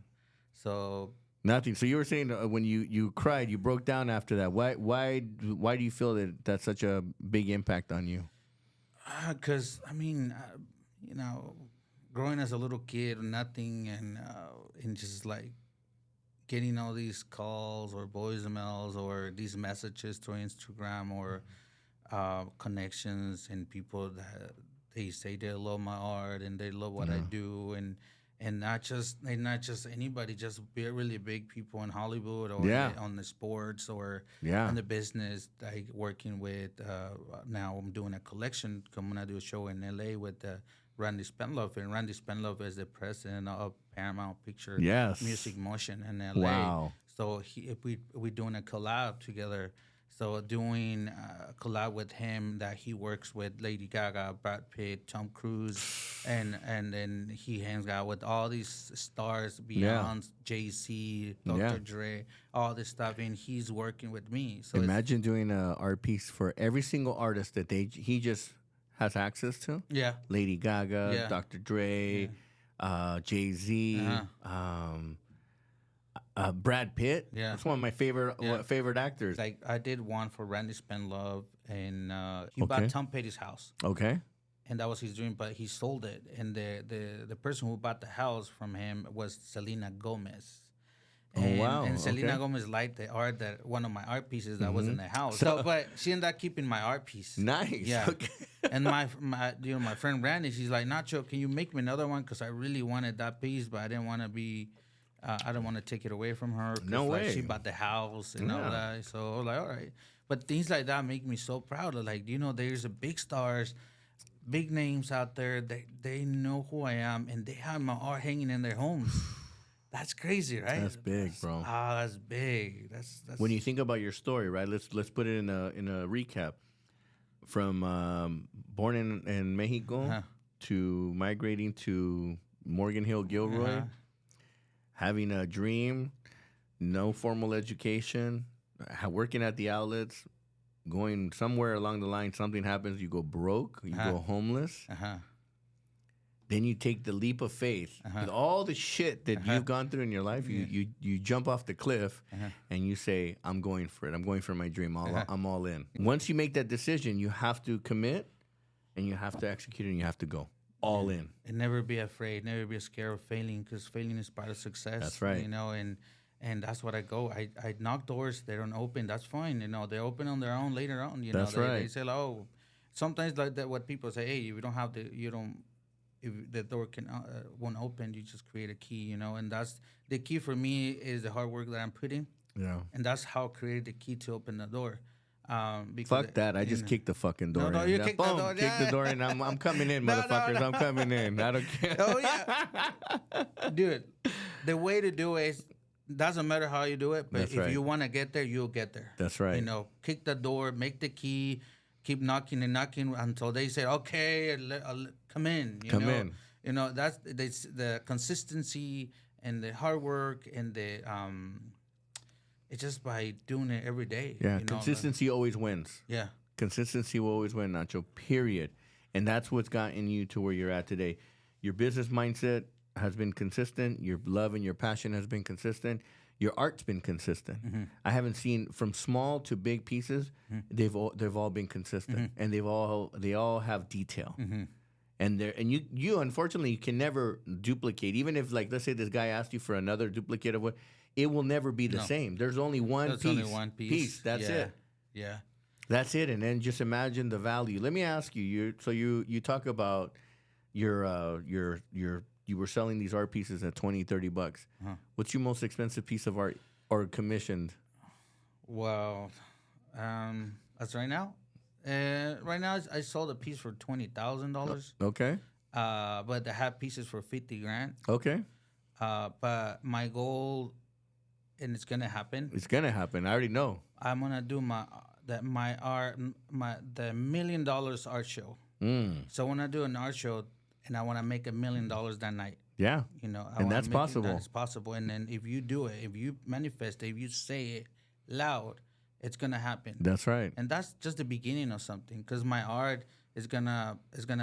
Speaker 3: So.
Speaker 1: Nothing. So you were saying when you cried, you broke down after that. Why do you feel that that's such a big impact on you?
Speaker 3: Because growing as a little kid, nothing, and just like getting all these calls or voicemails or these messages through Instagram or connections, and people that they say they love my art and they love what I do, and not just anybody, just really big people in Hollywood or on the sports or on the business. Like working with now I'm doing a collection. I'm gonna do a show in LA with Randy Spenloff, and Randy Spenloff is the president of Paramount Picture Music Motion in LA.
Speaker 1: Wow.
Speaker 3: So we're doing a collab together. So doing a collab with him that he works with Lady Gaga, Brad Pitt, Tom Cruise, and then he hangs out with all these stars, Beyonce, Jay-Z, Dr. Dre, all this stuff, and he's working with me. So
Speaker 1: imagine doing an art piece for every single artist that he just has access to.
Speaker 3: Yeah.
Speaker 1: Lady Gaga, Dr. Dre, Jay-Z, Brad Pitt. Yeah, that's one of my favorite actors.
Speaker 3: Like I did one for Randy Spenloff, and he bought Tom Petty's house.
Speaker 1: Okay,
Speaker 3: and that was his dream, but he sold it. And the person who bought the house from him was Selena Gomez. And, And Selena Gomez liked the art, that one of my art pieces that was in the house. So, but she ended up keeping my art piece.
Speaker 1: Nice.
Speaker 3: Yeah. Okay. And my friend Randy, she's like, Nacho, can you make me another one? Because I really wanted that piece, but I didn't want to be I don't want to take it away from her.
Speaker 1: No way.
Speaker 3: Like, she bought the house and all that. So I was like, all right. But things like that make me so proud. Of, like, there's a big stars, big names out there. They know who I am, and they have my art hanging in their homes. That's crazy, right?
Speaker 1: That's big, bro.
Speaker 3: That's big. That's
Speaker 1: when you think about your story, right? Let's put it in a recap. From born in Mexico to migrating to Morgan Hill, Gilroy, having a dream, no formal education, working at the outlets, going somewhere along the line, something happens, you go broke, you go homeless. Then you take the leap of faith. With all the shit that you've gone through in your life, you jump off the cliff and you say, I'm going for it. I'm going for my dream. I'm all in. Once you make that decision, you have to commit and you have to execute it and you have to go all in.
Speaker 3: And never be afraid. Never be scared of failing, because failing is part of success.
Speaker 1: That's right.
Speaker 3: And that's what I go. I knock doors. They don't open. That's fine. They open on their own later on.
Speaker 1: That's right.
Speaker 3: They say, oh, sometimes like that. What people say, hey, if you don't have if the door won't open, you just create a key. And that's the key for me is the hard work that I'm putting.
Speaker 1: Yeah.
Speaker 3: And that's how I created the key to open the door.
Speaker 1: Fuck that! I just kicked the fucking door.
Speaker 3: No,
Speaker 1: in.
Speaker 3: you kicked the door.
Speaker 1: Kick the door, and I'm coming in, motherfuckers. I'm coming in. I don't care.
Speaker 3: Oh yeah, dude. The way to do it is, doesn't matter how you do it, but
Speaker 1: That's
Speaker 3: if
Speaker 1: right.
Speaker 3: you want to get there, you'll get there.
Speaker 1: That's right.
Speaker 3: Kick the door, make the key, keep knocking and knocking until they say, "Okay, I'll come in."
Speaker 1: Come in.
Speaker 3: That's the consistency and the hard work and the it's just by doing it every day.
Speaker 1: Yeah, consistency always wins.
Speaker 3: Yeah.
Speaker 1: Consistency will always win, Nacho, period. And that's what's gotten you to where you're at today. Your business mindset has been consistent. Your love and your passion has been consistent. Your art's been consistent. I haven't seen from small to big pieces, they've all been consistent. And they all have detail. And you unfortunately you can never duplicate. Even if, like, let's say this guy asked you for another duplicate of what, it will never be the same. There's only one piece.
Speaker 3: Only one piece.
Speaker 1: That's it.
Speaker 3: Yeah.
Speaker 1: That's it. And then just imagine the value. Let me ask you. You talk about you were selling these art pieces at $20-$30. What's your most expensive piece of art or commissioned?
Speaker 3: Well, as right now. Right now, I sold a piece for $20,000.
Speaker 1: Okay.
Speaker 3: But I have pieces for $50,000.
Speaker 1: Okay.
Speaker 3: But my goal, and it's gonna happen.
Speaker 1: It's gonna happen. I already know.
Speaker 3: I'm gonna do the $1 million art show. So when I do an art show, and I want to make $1 million that night.
Speaker 1: Yeah. And that's possible.
Speaker 3: That's possible. And then if you do it, if you manifest it, if you say it loud, it's gonna happen.
Speaker 1: That's right.
Speaker 3: And that's just the beginning of something. Because my art is gonna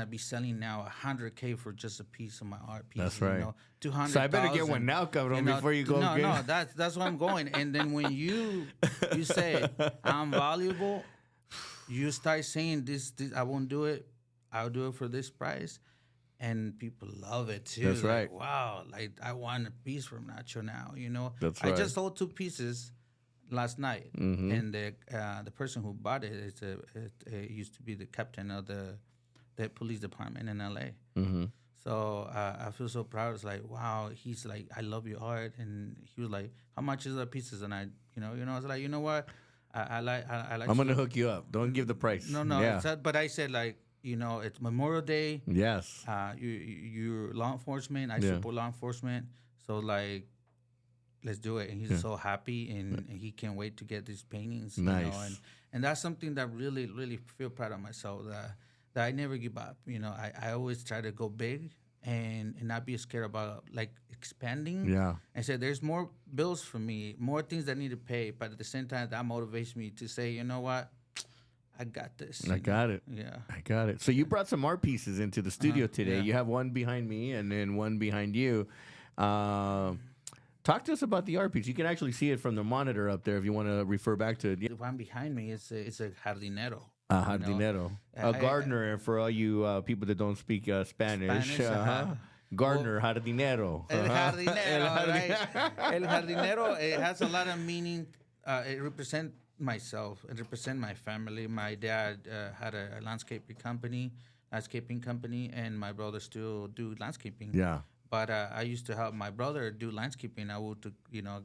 Speaker 3: be selling now $100K for just a piece of my art piece.
Speaker 1: That's right.
Speaker 3: $200,000.
Speaker 1: So I better get one now, cabrón, before you go.
Speaker 3: No, that's where I'm going. And then when you say I'm valuable, you start saying this. I won't do it. I'll do it for this price. And people love it too.
Speaker 1: That's right.
Speaker 3: Like, wow, like I want a piece from Nacho now.
Speaker 1: That's right.
Speaker 3: I just sold 2 pieces last night, and the person who bought it used to be the captain of the police department in LA. So I feel so proud. It's like, wow. He's like, I love your art, and he was like, how much is the pieces? And I was like, you know what, I like.
Speaker 1: I'm gonna hook you up. Don't give the price.
Speaker 3: No. Yeah. But I said, like, it's Memorial Day.
Speaker 1: Yes.
Speaker 3: You're law enforcement. I support law enforcement. So, like, let's do it. And he's so happy, and he can't wait to get these paintings.
Speaker 1: Nice.
Speaker 3: And that's something that really, really feel proud of myself, that I never give up. I always try to go big and not be scared about, like, expanding.
Speaker 1: Yeah.
Speaker 3: And say there's more bills for me, more things that I need to pay. But at the same time, that motivates me to say, you know what? I got this.
Speaker 1: I got it.
Speaker 3: Yeah.
Speaker 1: I got it. So you brought some art pieces into the studio today.
Speaker 3: Yeah.
Speaker 1: You have one behind me and then one behind you. Talk to us about the art piece. You can actually see it from the monitor up there if you want to refer back to it.
Speaker 3: The one behind me is a jardinero.
Speaker 1: A jardinero. A gardener for all you people that don't speak Spanish. Gardener, jardinero.
Speaker 3: El jardinero, right? El jardinero, it has a lot of meaning. It represents myself. It represents my family. My dad had a landscaping company, and my brother still do landscaping.
Speaker 1: Yeah.
Speaker 3: But I used to help my brother do landscaping. I would,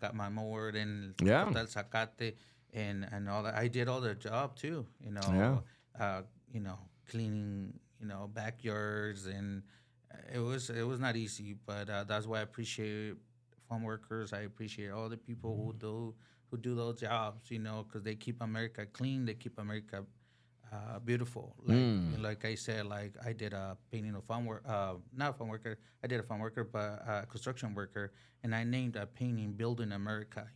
Speaker 3: got my mower and
Speaker 1: Yeah.
Speaker 3: cortar el zacate and all that. I did all the job too.
Speaker 1: Yeah.
Speaker 3: Uh, cleaning, backyards, and it was not easy. But that's why I appreciate farm workers. I appreciate all the people who do those jobs. Because they keep America clean. They keep America beautiful. Like I said, like I did a painting of farm work, not a farm worker. I did a farm worker, but a construction worker, and I named a painting "Building America."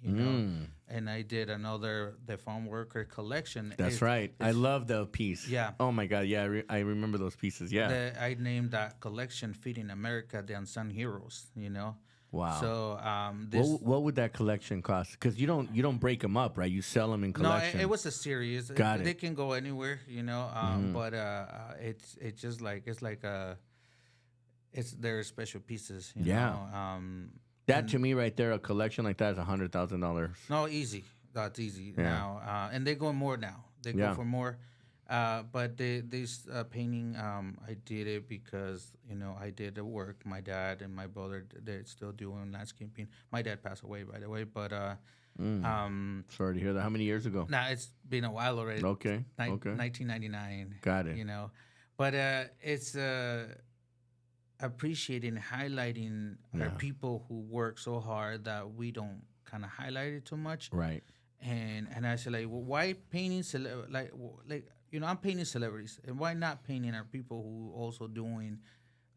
Speaker 3: And I did the farm worker collection.
Speaker 1: That's right. I love the piece.
Speaker 3: Yeah.
Speaker 1: Oh my God. Yeah, I remember those pieces. Yeah.
Speaker 3: I named that collection "Feeding America: The Unsung Heroes."
Speaker 1: Wow.
Speaker 3: So
Speaker 1: what would that collection cost? Because you don't break them up, right? You sell them in collection.
Speaker 3: No, it was a series.
Speaker 1: Got it.
Speaker 3: They can go anywhere, But it's just like it's their special pieces. You know?
Speaker 1: That to me right there, a collection like that is $100,000.
Speaker 3: No, easy. That's easy
Speaker 1: Yeah.
Speaker 3: now, and they go more now. They go for more. But this painting, I did it because I did the work. My dad and my brother, they're still doing landscaping. My dad passed away, by the way, but
Speaker 1: Sorry to hear that. How many years ago?
Speaker 3: nah, it's been a while already.
Speaker 1: Okay. Okay.
Speaker 3: 1999.
Speaker 1: Got it.
Speaker 3: But it's appreciating, highlighting our people who work so hard that we don't kind of highlight it too much.
Speaker 1: Right.
Speaker 3: And I said, like, well, why painting I'm painting celebrities, and why not painting our people who also doing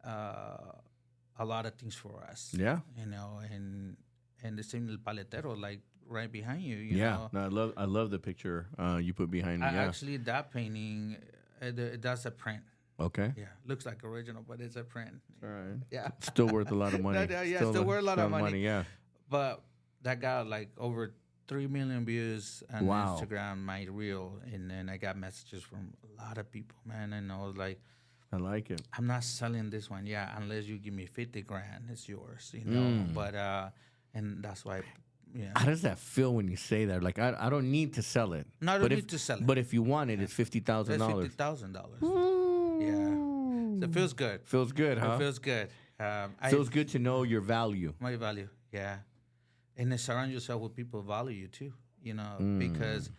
Speaker 3: a lot of things for us?
Speaker 1: Yeah.
Speaker 3: And the same El Paletero, like right behind you. You
Speaker 1: Yeah.
Speaker 3: know?
Speaker 1: No, I love the picture you put behind me.
Speaker 3: Actually, that painting, that's a print.
Speaker 1: Okay.
Speaker 3: Yeah, looks like original, but it's a print.
Speaker 1: All right.
Speaker 3: Yeah.
Speaker 1: Still worth a lot of money.
Speaker 3: Still worth a lot of money.
Speaker 1: Yeah.
Speaker 3: But that got like over 3 million views on Instagram, my reel, and then I got messages from a lot of people, man. And I was like,
Speaker 1: I like it.
Speaker 3: I'm not selling this one, unless you give me 50 grand, it's yours, But and that's why,
Speaker 1: How does that feel when you say that? Like I don't need to sell it.
Speaker 3: No, I don't need to sell it.
Speaker 1: But if you want it, it's $50,000.
Speaker 3: $50,000. Yeah, so it feels good.
Speaker 1: Feels good, huh?
Speaker 3: It feels good.
Speaker 1: Feels good to know your value.
Speaker 3: My value, yeah. And then surround yourself with people who value you too, because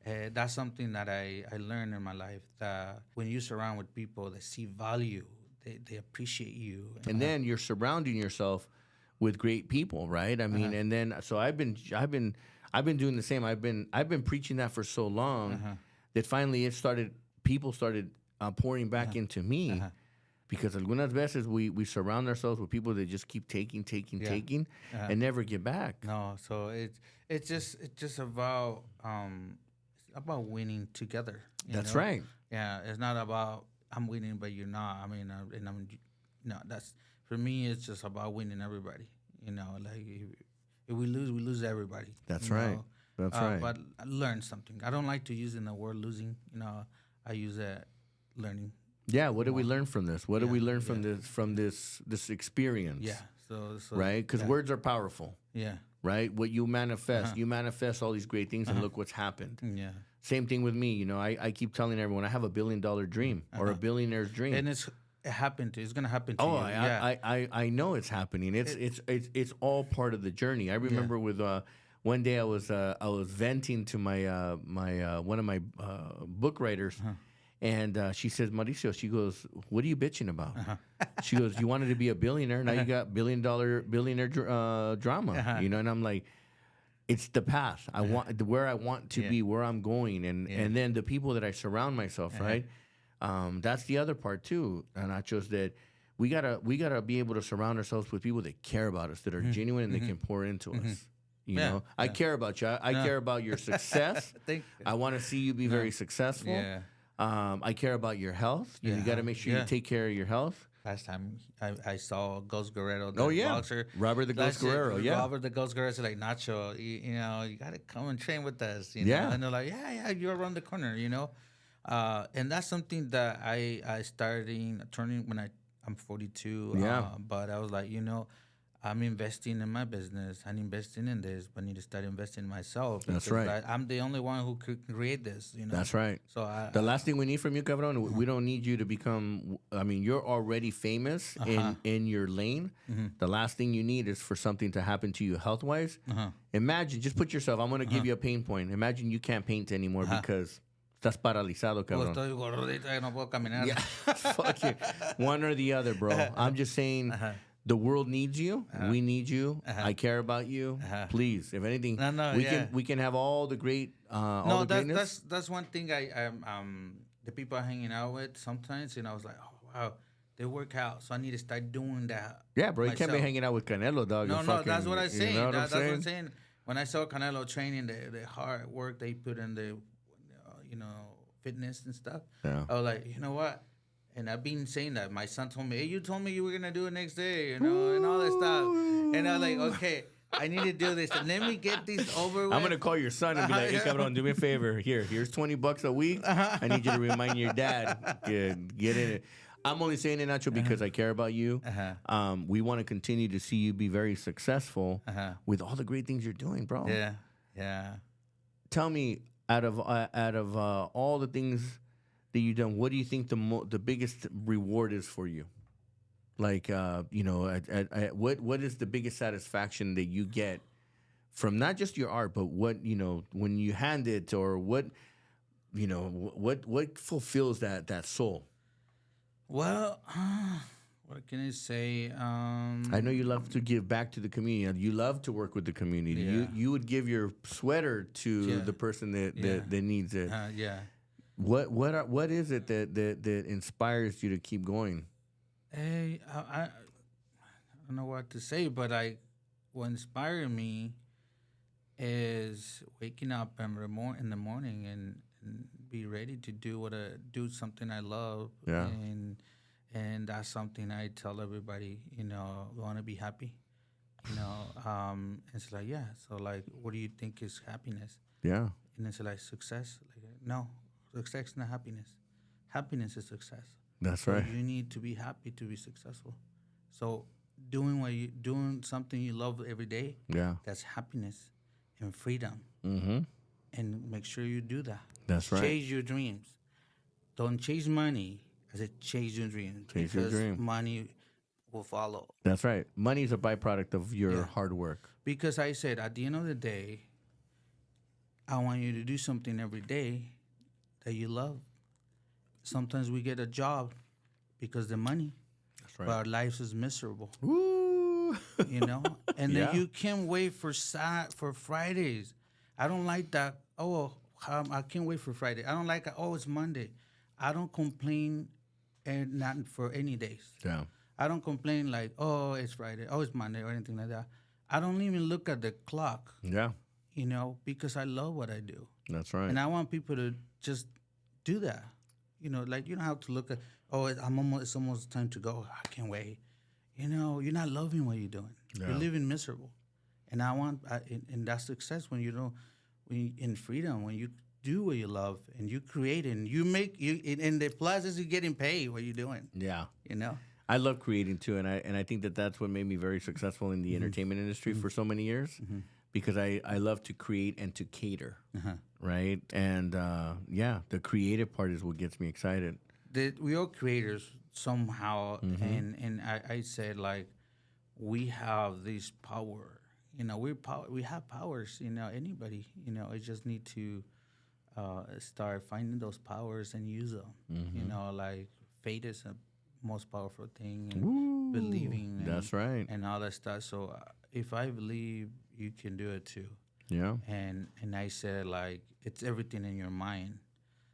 Speaker 3: that's something that I learned in my life, that when you surround with people that see value, they appreciate you.
Speaker 1: And then you're surrounding yourself with great people, right? I mean, and then so I've been doing the same. I've been preaching that for so long that finally people started pouring back into me. Because algunas veces we surround ourselves with people that just keep taking, and never get back.
Speaker 3: No, so it's just about winning together.
Speaker 1: That's right.
Speaker 3: Yeah, it's not about I'm winning but you're not. I mean, that's for me. It's just about winning everybody. Like if we lose everybody.
Speaker 1: That's right. That's right.
Speaker 3: But I learned something. I don't like to use in the word losing. I use that learning.
Speaker 1: Yeah, what did we learn from this? What did we learn from this experience?
Speaker 3: Yeah, so
Speaker 1: right, because words are powerful.
Speaker 3: Yeah,
Speaker 1: right. What you manifest, you manifest all these great things, and look what's happened.
Speaker 3: Yeah.
Speaker 1: Same thing with me. I keep telling everyone I have $1 billion dream or a billionaire's dream,
Speaker 3: and it happened to. It's gonna happen to you.
Speaker 1: I know it's happening. It's all part of the journey. I remember with one day I was venting to my one of my book writers. And she says, Mauricio, she goes, what are you bitching about? She goes, you wanted to be a billionaire. Now you got billionaire drama, And I'm like, it's the path. I want where I want to be, where I'm going. And then the people that I surround myself, right? That's the other part too, Nacho, is that we gotta be able to surround ourselves with people that care about us, that are genuine and that can pour into us. You know, I care about you. I care about your success. I want to see you be very successful.
Speaker 3: Yeah.
Speaker 1: I care about your health. You got to make sure you take care of your health.
Speaker 3: Last time I saw Ghost Guerrero, the boxer.
Speaker 1: Robert the Ghost Guerrero,
Speaker 3: Robert the Ghost Guerrero said, like, Nacho, you got to come and train with us. And they're like, yeah, you're around the corner, And that's something that I started turning when I'm 42.
Speaker 1: Yeah.
Speaker 3: But I was like, I'm investing in my business. I'm investing in this, but I need to start investing in myself.
Speaker 1: That's right.
Speaker 3: I'm the only one who could create this.
Speaker 1: That's right.
Speaker 3: So
Speaker 1: the last thing we need from you, Cabron, we don't need you to become. I mean, you're already famous in your lane. The last thing you need is for something to happen to you health wise. Imagine, just put yourself. I'm going to give you a pain point. Imagine you can't paint anymore because estás paralizado, cabrón.
Speaker 3: Estoy gordita y no puedo caminar.
Speaker 1: Yeah, fuck it. One or the other, bro. I'm just saying. The world needs you. We need you. I care about you. Please, if anything, we can have all the great. All the greatness.
Speaker 3: That's one thing the people I'm hanging out with sometimes, I was like, oh wow, they work out, so I need to start doing that.
Speaker 1: Yeah, bro,
Speaker 3: myself.
Speaker 1: you can't be hanging out with Canelo, dog.
Speaker 3: No, that's what I'm saying. That's what I'm saying. When I saw Canelo training, the hard work they put in the, fitness and stuff. Yeah. I was like, you know what? And I've been saying that. My son told me, hey, you told me you were going to do it next day, and all that stuff. And I was like, okay, I need to do this. And let me get this over with.
Speaker 1: I'm going to call your son and be like, hey, cabrón, do me a favor. Here's $20 a week. I need you to remind your dad. Get in it. I'm only saying it, Nacho, because I care about you. We want to continue to see you be very successful with all the great things you're doing, bro.
Speaker 3: Yeah.
Speaker 1: Tell me, out of all the things that you've done, what do you think the biggest reward is for you? Like, what is the biggest satisfaction that you get from not just your art, but what, when you hand it, or what fulfills that soul?
Speaker 3: Well, what can I say?
Speaker 1: I know you love to give back to the community. You love to work with the community.
Speaker 3: Yeah.
Speaker 1: You would give your sweater to the person that needs it.
Speaker 3: Yeah.
Speaker 1: What is it that inspires you to keep going?
Speaker 3: Hey, I don't know what to say, but what inspired me is waking up in the morning and be ready to do something I love.
Speaker 1: Yeah.
Speaker 3: And that's something I tell everybody. We want to be happy. It's like, yeah. So like, what do you think is happiness?
Speaker 1: Yeah.
Speaker 3: And it's like success. Like, no. Success is not happiness. Happiness is success.
Speaker 1: That's right.
Speaker 3: You need to be happy to be successful. So doing something you love every day.
Speaker 1: Yeah.
Speaker 3: That's happiness and freedom.
Speaker 1: Mm-hmm.
Speaker 3: And make sure you do that.
Speaker 1: That's right.
Speaker 3: Chase your dreams. Don't chase money. I said chase your dreams.
Speaker 1: Chase your dream.
Speaker 3: Money will follow.
Speaker 1: That's right. Money is a byproduct of your hard work.
Speaker 3: Because I said at the end of the day, I want you to do something every day that you love. Sometimes we get a job because the money.
Speaker 1: That's right.
Speaker 3: But our lives is miserable.
Speaker 1: Woo!
Speaker 3: And then you can't wait for Fridays. I don't like that. Oh, I can't wait for Friday. I don't like it. Oh, it's Monday. I don't complain, and not for any days.
Speaker 1: Yeah.
Speaker 3: I don't complain like, oh, it's Friday. Oh, it's Monday or anything like that. I don't even look at the clock.
Speaker 1: Yeah.
Speaker 3: Because I love what I do.
Speaker 1: That's right.
Speaker 3: And I want people to just do that. Like you don't have to look at, oh, it's almost time to go. I can't wait. You're not loving what you're doing. Yeah. You're living miserable. And and that's success when in freedom, when you do what you love and you create and you make and the plus is you're getting paid what you're doing.
Speaker 1: Yeah.
Speaker 3: I
Speaker 1: love creating too, and I think that's what made me very successful in the entertainment industry for so many years. Because I love to create and to cater, right? And the creative part is what gets me excited.
Speaker 3: We are creators somehow, and I said like we have this power. We have powers. Anybody. I just need to start finding those powers and use them. Like faith is the most powerful thing, and believing.
Speaker 1: That's right.
Speaker 3: And all that stuff. So if I believe, you can do it too.
Speaker 1: Yeah.
Speaker 3: And I said like it's everything in your mind.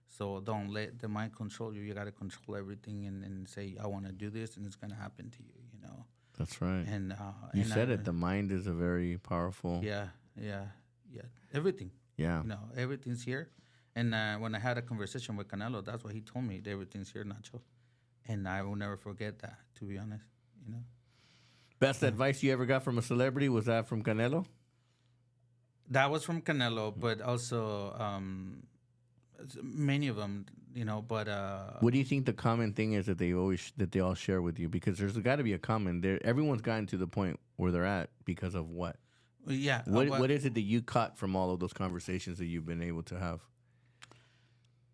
Speaker 3: So don't let the mind control you. You got to control everything and say I want to do this and it's going to happen to you.
Speaker 1: That's right.
Speaker 3: And
Speaker 1: you said it. The mind is a very powerful.
Speaker 3: Yeah. Everything.
Speaker 1: Yeah.
Speaker 3: Everything's here. And when I had a conversation with Canelo, that's what he told me. Everything's here, Nacho. And I will never forget that. To be honest,
Speaker 1: Best advice you ever got from a celebrity, was that from Canelo?
Speaker 3: That was from Canelo, but also Many of them, but
Speaker 1: what do you think the common thing is that they all share with you? Because there's got to be a common there. Everyone's gotten to the point where they're at because of what?
Speaker 3: Yeah.
Speaker 1: What is it that you caught from all of those conversations that you've been able to have?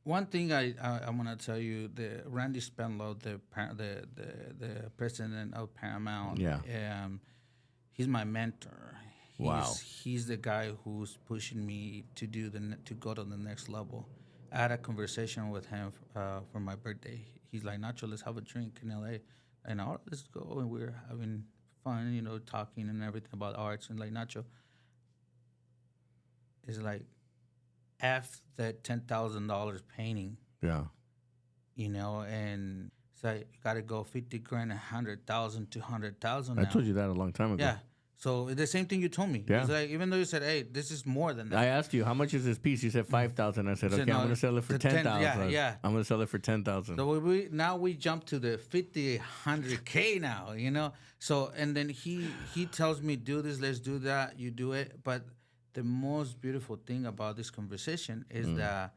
Speaker 3: One thing I want to tell you, the Randy Spenlow, the president of Paramount.
Speaker 1: Yeah.
Speaker 3: He's my mentor.
Speaker 1: Wow.
Speaker 3: He's the guy who's pushing me to go to the next level. I had a conversation with him for my birthday. He's like, Nacho, let's have a drink in LA. And let's go. And we're having fun, talking and everything about arts. And like, Nacho, it's like, F that $10,000 painting.
Speaker 1: Yeah.
Speaker 3: And it's like, you got to go 50 grand, 100,000, 200,000
Speaker 1: I told you that a long time ago.
Speaker 3: Yeah. So the same thing you told me.
Speaker 1: Yeah.
Speaker 3: It's like, even though you said, hey, this is more than that.
Speaker 1: I asked you, how much is this piece? You said 5,000. I said, okay, I'm going to sell it for 10,000.
Speaker 3: Yeah.
Speaker 1: I'm going to sell it for 10,000.
Speaker 3: So now we jump to the 50, 100K now, So, and then he tells me, do this, let's do that. You do it. But the most beautiful thing about this conversation is that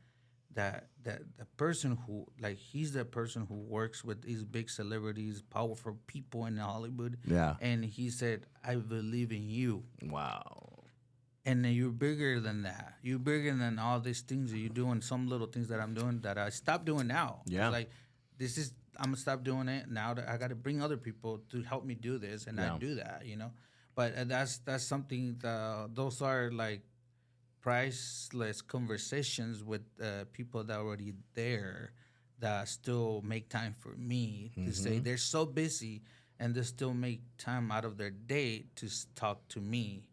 Speaker 3: the person who, like, he's the person who works with these big celebrities, powerful people in Hollywood.
Speaker 1: Yeah.
Speaker 3: And he said, I believe in you.
Speaker 1: Wow.
Speaker 3: And then you're bigger than that. You're bigger than all these things that you're doing, some little things that I'm doing that I stopped doing now.
Speaker 1: Yeah.
Speaker 3: It's like, I'm going to stop doing it now. That I got to bring other people to help me do this, and I do that, But that's something, those are like priceless conversations with people that are already there that still make time for me to say they're so busy and they still make time out of their day to talk to me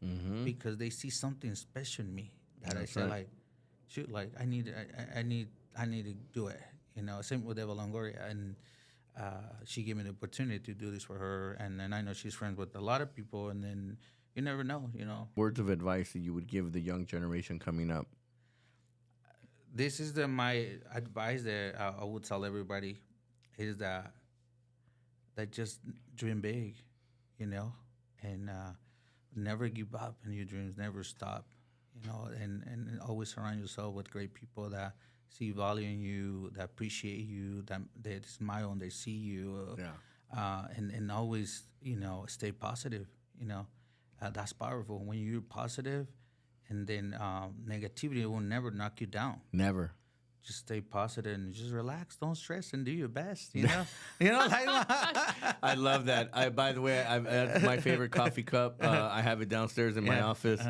Speaker 3: because they see something special in me that
Speaker 1: That's
Speaker 3: I say
Speaker 1: right.
Speaker 3: like, shoot, like I need to do it. Same with Eva Longoria, and she gave me the opportunity to do this for her, and then I know she's friends with a lot of people, and then you never know,
Speaker 1: Words of advice that you would give the young generation coming up.
Speaker 3: This is my advice that I would tell everybody is that just dream big, and never give up in your dreams, never stop, and always surround yourself with great people that see value in you, that appreciate you, that smile when they see you, and always, stay positive, that's powerful. When you're positive, and then negativity will never knock you down.
Speaker 1: Never.
Speaker 3: Just stay positive and just relax. Don't stress and do your best. Like
Speaker 1: I love that. By the way, that's my favorite coffee cup. I have it downstairs in my office.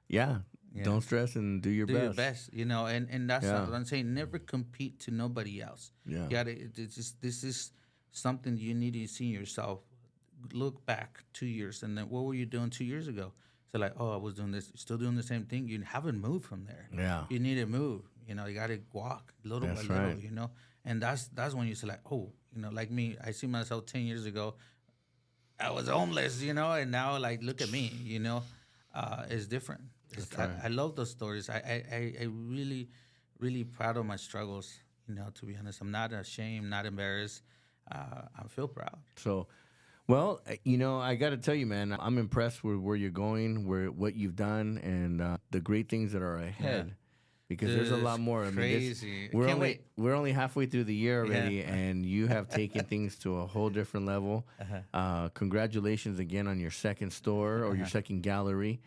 Speaker 1: Yeah. Don't stress and do your best.
Speaker 3: Do your best, and that's what I'm saying. Never compete to nobody else.
Speaker 1: Yeah.
Speaker 3: This is something you need to see in yourself. Look back 2 years, and then what were you doing 2 years ago? So like, I was doing this, still doing the same thing. You haven't moved from there.
Speaker 1: Yeah.
Speaker 3: You need to move. You got to walk little by little, And that's when you say like, like me, I see myself 10 years ago, I was homeless, and now like, look at me, it's different. I love those stories. I really, really proud of my struggles, to be honest. I'm not ashamed, not embarrassed. I feel proud.
Speaker 1: So, well, I got to tell you, man, I'm impressed with where you're going, what you've done, and the great things that are ahead. Yeah. Because there's a lot more. I mean,
Speaker 3: crazy.
Speaker 1: We're only halfway through the year already, and you have taken things to a whole different level. Congratulations again on your second store or your second gallery.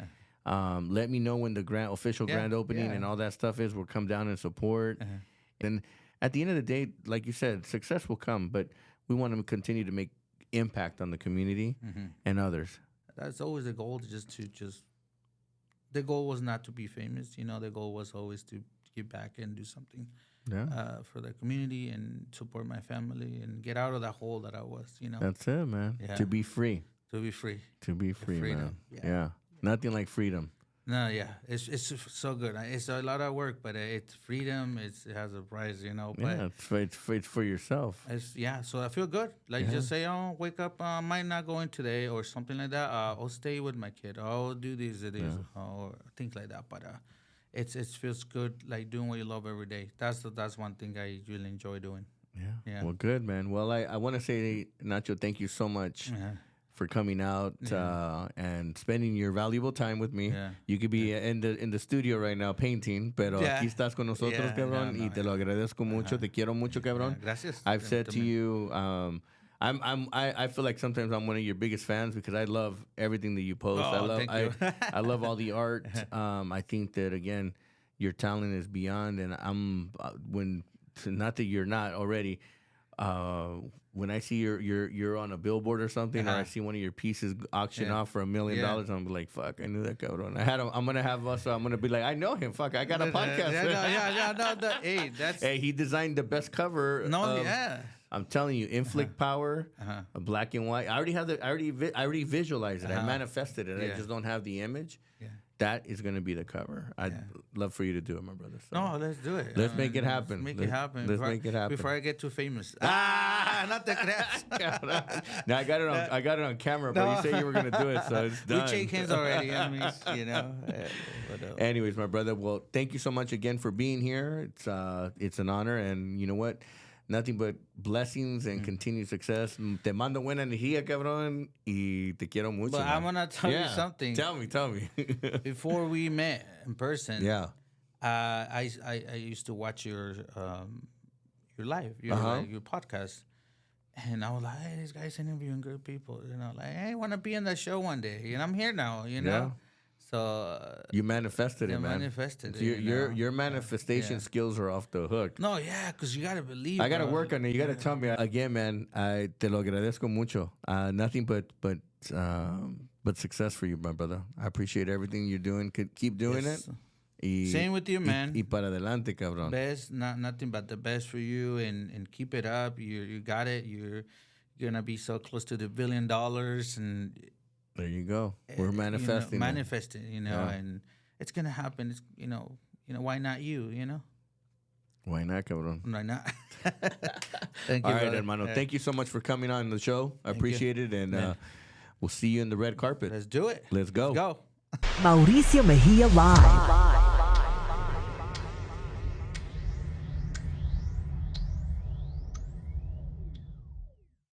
Speaker 1: Let me know when the official grand opening and all that stuff is. We'll come down and support. And at the end of the day, like you said, success will come, but we want to continue to make impact on the community and others.
Speaker 3: That's always the goal. The goal was not to be famous. The goal was always to give back and do something for the community and support my family and get out of that hole that I was.
Speaker 1: That's it, man. Yeah. To be free.
Speaker 3: To be free.
Speaker 1: To be free, man. Yeah. Nothing like freedom.
Speaker 3: No, yeah, it's so good. It's a lot of work, but it's freedom. It has a price, But
Speaker 1: it's for yourself.
Speaker 3: So I feel good. Like just say, wake up, might not go in today or something like that. I'll stay with my kid. I'll do this or things like that. But it feels good, like doing what you love every day. That's one thing I really enjoy doing.
Speaker 1: Yeah. Well, good, man. Well, I want to say, Nacho, thank you so much. for coming out and spending your valuable time with me. Yeah. You could be in the studio right now painting, pero aquí estás con nosotros, cabrón, y te lo agradezco mucho. Te quiero mucho, cabrón.
Speaker 3: Gracias.
Speaker 1: I've said to you, I feel like sometimes I'm one of your biggest fans because I love everything that you post. I love all the art. I think that again, your talent is beyond, and not that you're not already. When I see you're on a billboard or something, or I see one of your pieces auction off for $1 million, I'm like, fuck, I knew that cabrón. I'm gonna be like, I know him. Fuck, I got a podcast. Hey, he designed the best cover. I'm telling you, Inflict Power, a black and white. I already visualized it. I manifested it. I just don't have the image. Yeah. That is going to be the cover. I'd love for you to do it, my brother. So.
Speaker 3: No, let's do it.
Speaker 1: Let's make it happen.
Speaker 3: Let's make it happen. Before I get too famous. Not the crash.
Speaker 1: Now I got it on camera, but you said you were going to do it, so it's done.
Speaker 3: We shake hands already.
Speaker 1: Anyways, my brother. Well, thank you so much again for being here. It's an honor, and you know what? Nothing but blessings and continued success. Te mando buena energía, cabrón, y te quiero mucho.
Speaker 3: But I'm gonna tell you something.
Speaker 1: Tell me.
Speaker 3: Before we met in person, I used to watch your live, your podcast, and I was like, hey, this guy's interviewing good people. Like, hey, I want to be on that show one day. And I'm here now.
Speaker 1: Yeah.
Speaker 3: So
Speaker 1: you manifested it, man.
Speaker 3: Manifested it.
Speaker 1: Your manifestation skills are off the hook.
Speaker 3: No, because you gotta believe.
Speaker 1: I gotta work on it. You gotta tell me again, man. I te lo agradezco mucho. Nothing but success for you, my brother. I appreciate everything you're doing. Keep doing it.
Speaker 3: Same with you, man.
Speaker 1: Y para adelante, cabrón.
Speaker 3: Best, nothing but the best for you, and keep it up. You got it. You're gonna be so close to the $1 billion and.
Speaker 1: There you go. We're manifesting.
Speaker 3: And it's gonna happen. It's why not you?
Speaker 1: Why not, cabrón?
Speaker 3: Why not? Thank you.
Speaker 1: All right, hermano. Thank you so much for coming on the show. I appreciate it, and we'll see you in the red carpet.
Speaker 3: Let's do it.
Speaker 1: Let's go.
Speaker 3: Let's go.
Speaker 4: Mauricio Mejia Live.